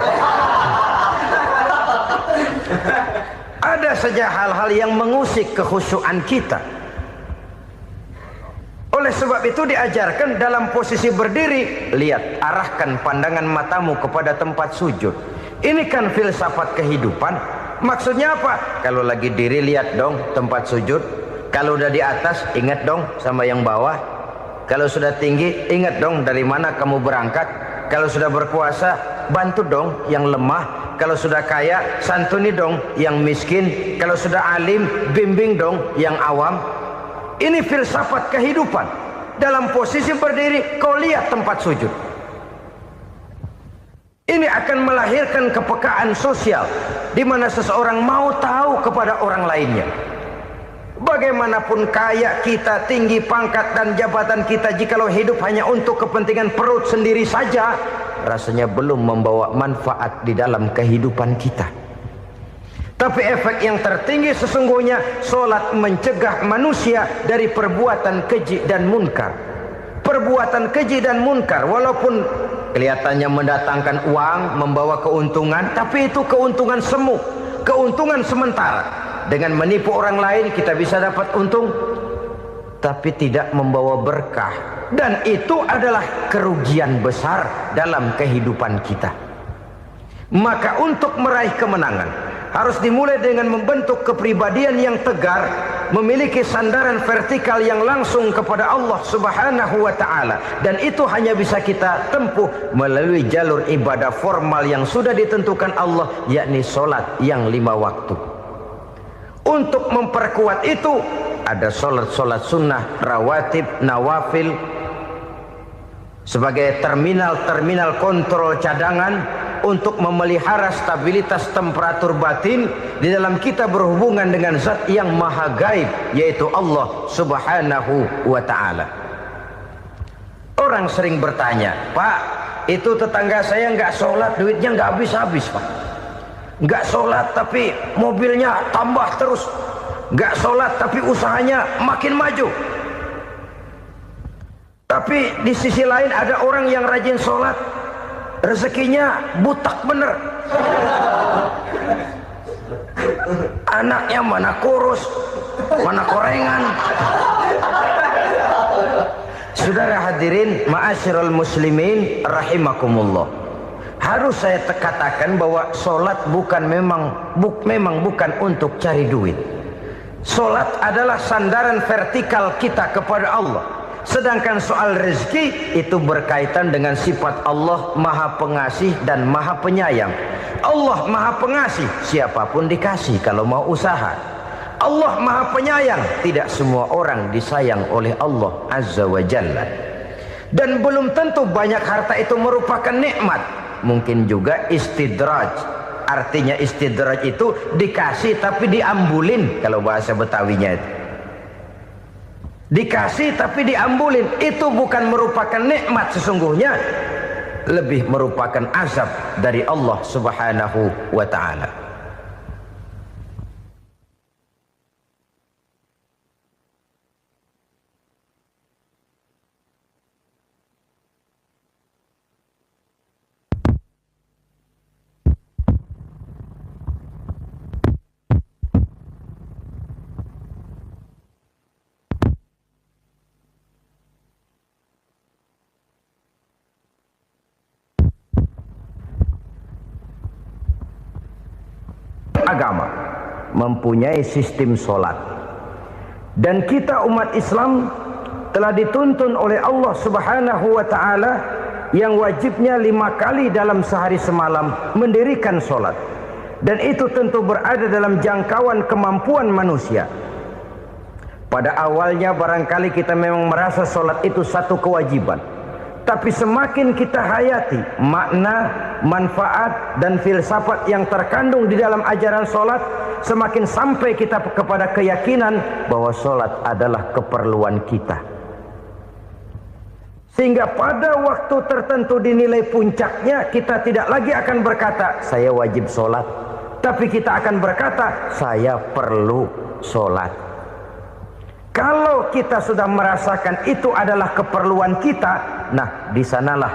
Ada saja hal-hal yang mengusik kekhusyuan kita. Oleh sebab itu diajarkan dalam posisi berdiri, lihat, arahkan pandangan matamu kepada tempat sujud. Ini kan filsafat kehidupan. Maksudnya apa? Kalau lagi diri lihat dong tempat sujud. Kalau udah di atas ingat dong sama yang bawah. Kalau sudah tinggi ingat dong dari mana kamu berangkat. Kalau sudah berkuasa bantu dong yang lemah. Kalau sudah kaya santuni dong yang miskin. Kalau sudah alim bimbing dong yang awam. Ini filsafat kehidupan. Dalam posisi berdiri kau lihat tempat sujud. Ini akan melahirkan kepekaan sosial di mana seseorang mau tahu kepada orang lainnya. Bagaimanapun kaya kita, tinggi pangkat dan jabatan kita, jikalau hidup hanya untuk kepentingan perut sendiri saja, rasanya belum membawa manfaat di dalam kehidupan kita. Tapi efek yang tertinggi sesungguhnya, sholat mencegah manusia dari perbuatan keji dan munkar. Perbuatan keji dan munkar walaupun kelihatannya mendatangkan uang, membawa keuntungan, tapi itu keuntungan semu, keuntungan sementara. Dengan menipu orang lain kita bisa dapat untung, tapi tidak membawa berkah. Dan itu adalah kerugian besar dalam kehidupan kita. Maka untuk meraih kemenangan harus dimulai dengan membentuk kepribadian yang tegar, memiliki sandaran vertikal yang langsung kepada Allah Subhanahu wa ta'ala. Dan itu hanya bisa kita tempuh melalui jalur ibadah formal yang sudah ditentukan Allah, yakni sholat yang 5 waktu. Untuk memperkuat itu ada sholat-sholat sunnah, rawatib, nawafil sebagai terminal-terminal kontrol cadangan untuk memelihara stabilitas temperatur batin di dalam kita berhubungan dengan zat yang maha gaib, yaitu Allah Subhanahu wa ta'ala. Orang sering bertanya, Pak, itu tetangga saya nggak sholat, duitnya nggak habis-habis, Pak. Nggak sholat tapi mobilnya tambah terus. Nggak sholat tapi usahanya makin maju. Tapi di sisi lain ada orang yang rajin sholat, rezekinya butak bener. Anaknya mana kurus, mana korengan. Saudara hadirin ma'asyiral muslimin rahimakumullah, harus saya katakan bahwa sholat memang bukan untuk cari duit. Sholat adalah sandaran vertikal kita kepada Allah. Sedangkan soal rezeki itu berkaitan dengan sifat Allah maha pengasih dan maha penyayang. Allah maha pengasih, siapapun dikasih kalau mau usaha. Allah maha penyayang, tidak semua orang disayang oleh Allah Azza wa Jalla. Dan belum tentu banyak harta itu merupakan nikmat. Mungkin juga istidraj. Artinya istidraj itu dikasih tapi diambulin, kalau bahasa Betawinya itu. Dikasih tapi diambulin, itu bukan merupakan nikmat sesungguhnya, lebih merupakan azab dari Allah Subhanahu wa ta'ala. Agama mempunyai sistem sholat, dan kita umat Islam telah dituntun oleh Allah Subhanahu wa ta'ala yang wajibnya 5 kali dalam sehari semalam mendirikan sholat, dan itu tentu berada dalam jangkauan kemampuan manusia. Pada awalnya barangkali kita memang merasa sholat itu satu kewajiban, tapi semakin kita hayati makna, manfaat dan filsafat yang terkandung di dalam ajaran sholat, semakin sampai kita kepada keyakinan bahwa sholat adalah keperluan kita. Sehingga pada waktu tertentu dinilai puncaknya, kita tidak lagi akan berkata saya wajib sholat, tapi kita akan berkata saya perlu sholat. Kalau kita sudah merasakan itu adalah keperluan kita, nah di sanalah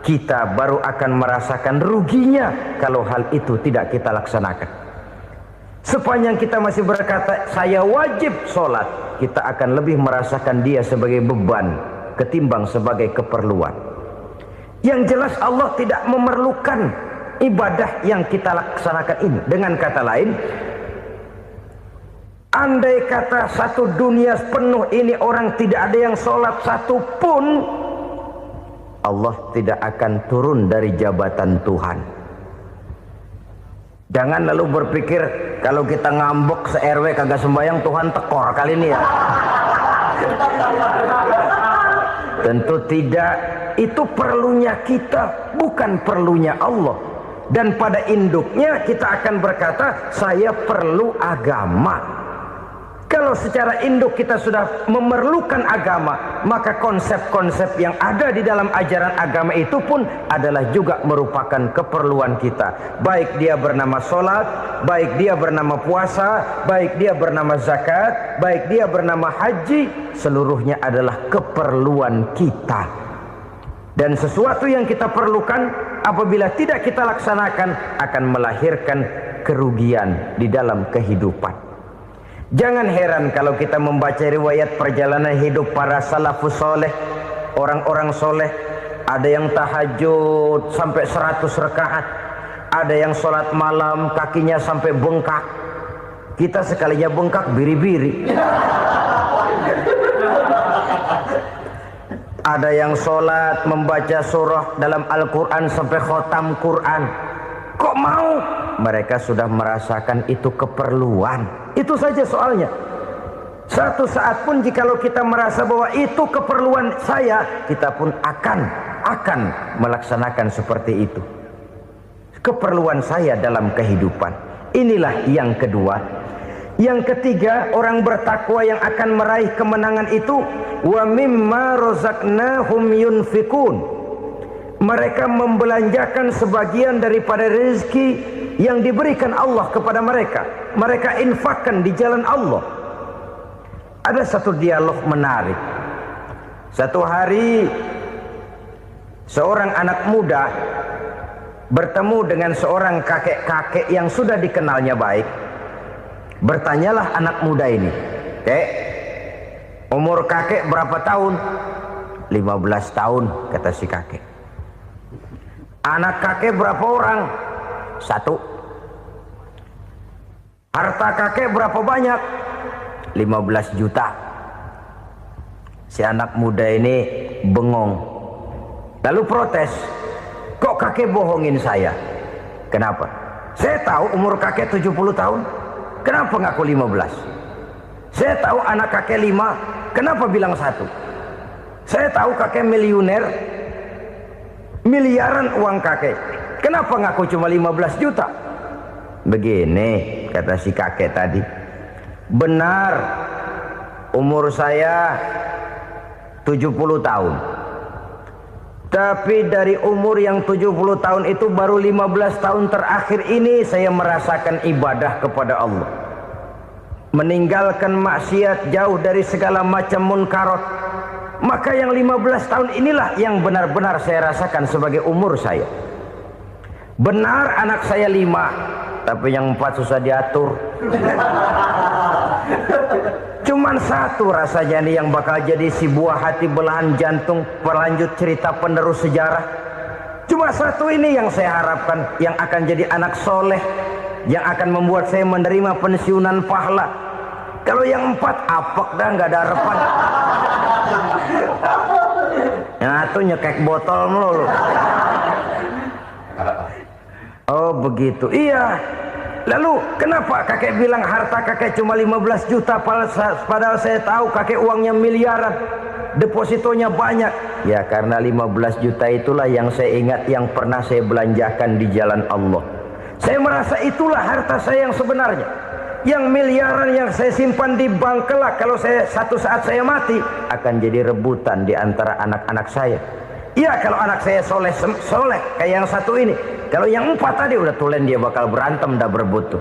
kita baru akan merasakan ruginya kalau hal itu tidak kita laksanakan. Sepanjang kita masih berkata saya wajib sholat, kita akan lebih merasakan dia sebagai beban ketimbang sebagai keperluan. Yang jelas Allah tidak memerlukan ibadah yang kita laksanakan ini. Dengan kata lain, andai kata satu dunia penuh ini orang tidak ada yang sholat satu pun, Allah tidak akan turun dari jabatan Tuhan. Jangan lalu berpikir kalau kita ngambek se-RW kagak sembahyang Tuhan tekor kali ini ya. Tentu tidak. Itu perlunya kita, bukan perlunya Allah. Dan pada induknya kita akan berkata saya perlu agama. Kalau secara induk kita sudah memerlukan agama, maka konsep-konsep yang ada di dalam ajaran agama itu pun adalah juga merupakan keperluan kita. Baik dia bernama sholat, baik dia bernama puasa, baik dia bernama zakat, baik dia bernama haji, seluruhnya adalah keperluan kita. Dan sesuatu yang kita perlukan apabila tidak kita laksanakan akan melahirkan kerugian di dalam kehidupan. Jangan heran kalau kita membaca riwayat perjalanan hidup para salafus soleh, orang-orang soleh. Ada yang tahajud sampai 100 rakaat, ada yang sholat malam kakinya sampai bengkak. Kita sekalinya bengkak biri-biri. Ada yang sholat membaca surah dalam Al-Quran sampai khotam Quran. Kok mau? Mereka sudah merasakan itu keperluan. Itu saja soalnya. Satu saat pun jikalau kita merasa bahwa itu keperluan saya, kita pun akan melaksanakan seperti itu. Keperluan saya dalam kehidupan. Inilah yang kedua. Yang ketiga, orang bertakwa yang akan meraih kemenangan itu, wa mimma razaqnahum yunfikun. Mereka membelanjakan sebagian daripada rezeki yang diberikan Allah kepada mereka. Mereka infakkan di jalan Allah. Ada satu dialog menarik. Satu hari seorang anak muda bertemu dengan seorang kakek-kakek yang sudah dikenalnya baik. Bertanyalah anak muda ini, "Kek, umur kakek berapa tahun?" 15 tahun, kata si kakek. "Anak kakek berapa orang?" 1. "Harta kakek berapa banyak?" 15 juta. Si anak muda ini bengong, lalu protes, "Kok kakek bohongin saya?" "Kenapa?" "Saya tahu umur kakek 70 tahun. Kenapa ngaku 15? Saya tahu anak kakek 5. Kenapa bilang 1? Saya tahu kakek miliuner, miliaran uang kakek. Kenapa ngaku cuma 15 juta? Begini, kata si kakek tadi. Benar, umur saya 70 tahun. Tapi dari umur yang 70 tahun itu baru 15 tahun terakhir ini saya merasakan ibadah kepada Allah. Meninggalkan maksiat, jauh dari segala macam munkarat. Maka yang 15 tahun inilah yang benar-benar saya rasakan sebagai umur saya. Benar anak saya 5, tapi yang 4 susah diatur. Cuman 1 rasanya nih yang bakal jadi si buah hati belahan jantung berlanjut cerita penerus sejarah. Cuma 1 ini yang saya harapkan, yang akan jadi anak soleh, yang akan membuat saya menerima pensiunan pahala. Kalau yang 4 apek dah, nggak ada harapan. Nah, tuh nyekek botol melulu. Oh begitu. Iya. Lalu kenapa kakek bilang harta kakek cuma 15 juta padahal saya tahu kakek uangnya miliaran, depositonya banyak? Ya karena 15 juta itulah yang saya ingat yang pernah saya belanjakan di jalan Allah. Saya merasa itulah harta saya yang sebenarnya. Yang miliaran yang saya simpan di bank kelak kalau satu saat saya mati akan jadi rebutan di antara anak-anak saya. Iya kalau anak saya soleh kayak yang satu ini. Kalau yang 4 tadi udah tulen dia bakal berantem dah berebut tuh.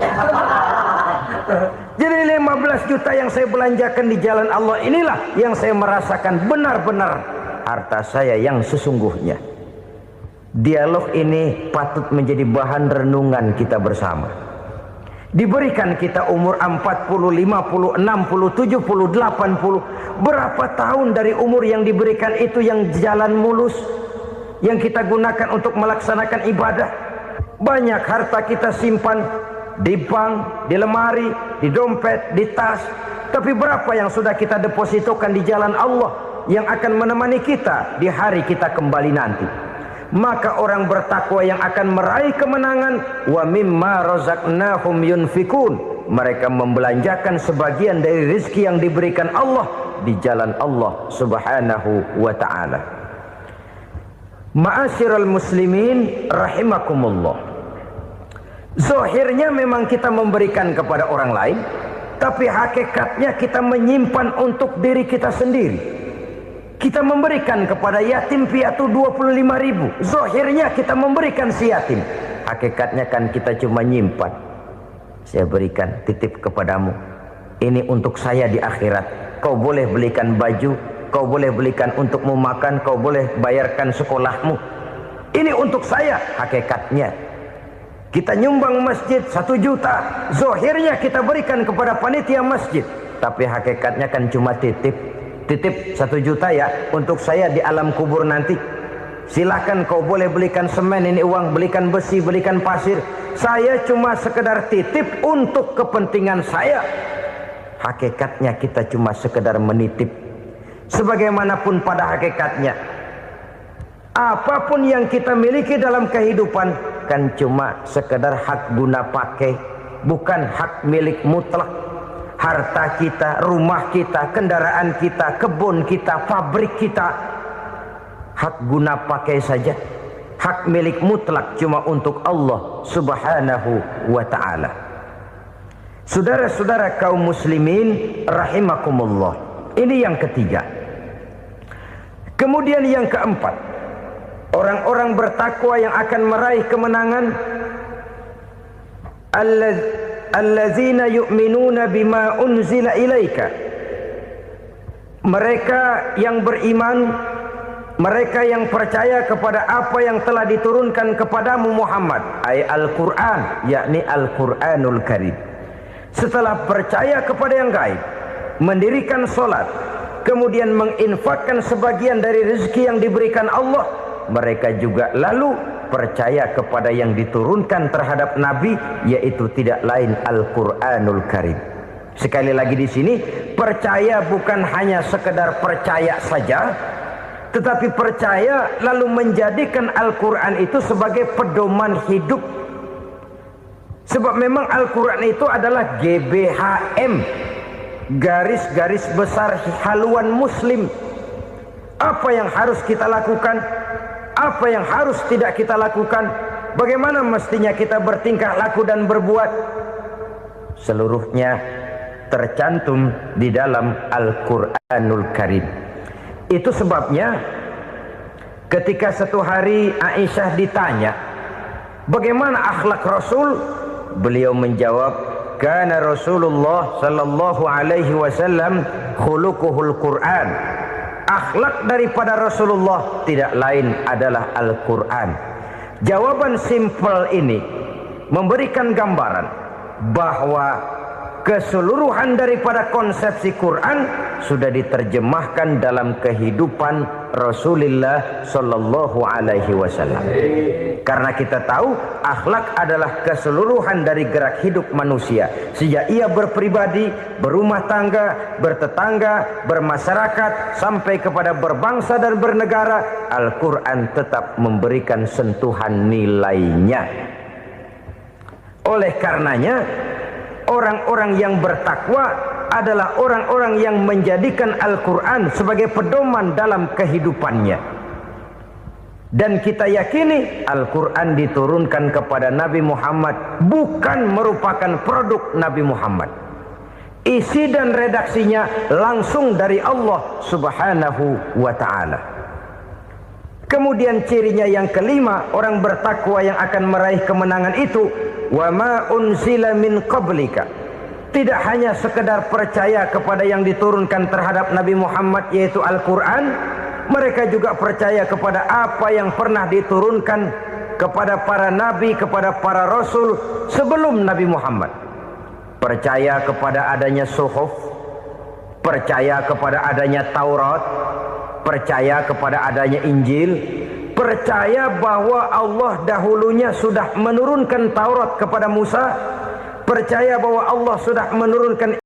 Jadi 15 juta yang saya belanjakan di jalan Allah inilah yang saya merasakan benar-benar harta saya yang sesungguhnya. Dialog ini patut menjadi bahan renungan kita bersama. Diberikan kita umur 40, 50, 60, 70, 80. Berapa tahun dari umur yang diberikan itu yang jalan mulus, yang kita gunakan untuk melaksanakan ibadah? Banyak harta kita simpan di bank, di lemari, di dompet, di tas. Tapi berapa yang sudah kita depositokan di jalan Allah yang akan menemani kita di hari kita kembali nanti? Maka orang bertakwa yang akan meraih kemenangan, wa mimma razaqnahum yunfikun, mereka membelanjakan sebagian dari rezeki yang diberikan Allah di jalan Allah Subhanahu wa ta'ala. Ma'asyiral muslimin rahimakumullah. Zahirnya memang kita memberikan kepada orang lain, tapi hakikatnya kita menyimpan untuk diri kita sendiri. Kita memberikan kepada yatim piatu 25.000. Zahirnya kita memberikan si yatim, hakikatnya kan kita cuma nyimpan. Saya berikan titip kepadamu, ini untuk saya di akhirat. Kau boleh belikan baju, kau boleh belikan untukmu makan, kau boleh bayarkan sekolahmu. Ini untuk saya. Hakikatnya kita nyumbang masjid 1 juta, zahirnya kita berikan kepada panitia masjid, tapi hakikatnya kan cuma titip 1 juta ya untuk saya di alam kubur nanti. Silakan kau boleh belikan semen, ini uang, belikan besi, belikan pasir. Saya cuma sekedar titip untuk kepentingan saya. Hakikatnya kita cuma sekedar menitip. Sebagaimanapun pada hakikatnya, apapun yang kita miliki dalam kehidupan kan cuma sekedar hak guna pakai, bukan hak milik mutlak. Harta kita, rumah kita, kendaraan kita, kebun kita, pabrik kita, hak guna pakai saja. Hak milik mutlak cuma untuk Allah Subhanahu wa ta'ala. Saudara-saudara kaum muslimin rahimakumullah. Ini yang ketiga. Kemudian yang keempat, orang-orang bertakwa yang akan meraih kemenangan, allazina yu'minuna bima unzila ilaika. Mereka yang beriman, mereka yang percaya kepada apa yang telah diturunkan kepadamu Muhammad, ay Al-Quran, yakni Al-Quranul Karim. Setelah percaya kepada yang gaib, mendirikan solat, kemudian menginfakkan sebagian dari rezeki yang diberikan Allah, mereka juga lalu percaya kepada yang diturunkan terhadap Nabi, yaitu tidak lain Al-Quranul Karim. Sekali lagi di sini, percaya bukan hanya sekedar percaya saja, tetapi percaya lalu menjadikan Al-Quran itu sebagai pedoman hidup. Sebab memang Al-Quran itu adalah GBHM, garis-garis besar haluan muslim. Apa yang harus kita lakukan, apa yang harus tidak kita lakukan, bagaimana mestinya kita bertingkah laku dan berbuat, seluruhnya tercantum di dalam Al-Quranul Karim. Itu sebabnya ketika satu hari Aisyah ditanya bagaimana akhlak Rasul, beliau menjawab, kana Rasulullah sallallahu alaihi wasallam khuluquhul Quran. Akhlak daripada Rasulullah tidak lain adalah Al-Quran. Jawaban simpel ini memberikan gambaran bahwa keseluruhan daripada konsepsi Quran sudah diterjemahkan dalam kehidupan Rasulullah Sallallahu Alaihi Wasallam. Karena kita tahu akhlak adalah keseluruhan dari gerak hidup manusia. Sejak ia berpribadi, berumah tangga, bertetangga, bermasyarakat, sampai kepada berbangsa dan bernegara, Al-Quran tetap memberikan sentuhan nilainya. Oleh karenanya, orang-orang yang bertakwa adalah orang-orang yang menjadikan Al-Quran sebagai pedoman dalam kehidupannya. Dan kita yakini Al-Quran diturunkan kepada Nabi Muhammad bukan merupakan produk Nabi Muhammad. Isi dan redaksinya langsung dari Allah Subhanahu wa ta'ala. Kemudian cirinya yang kelima, orang bertakwa yang akan meraih kemenangan itu, wa ma unzila min qablika. Tidak hanya sekedar percaya kepada yang diturunkan terhadap Nabi Muhammad yaitu Al-Quran, mereka juga percaya kepada apa yang pernah diturunkan kepada para nabi, kepada para rasul sebelum Nabi Muhammad. Percaya kepada adanya suhuf, percaya kepada adanya Taurat, percaya kepada adanya Injil, percaya bahwa Allah dahulunya sudah menurunkan Taurat kepada Musa, percaya bahwa Allah sudah menurunkan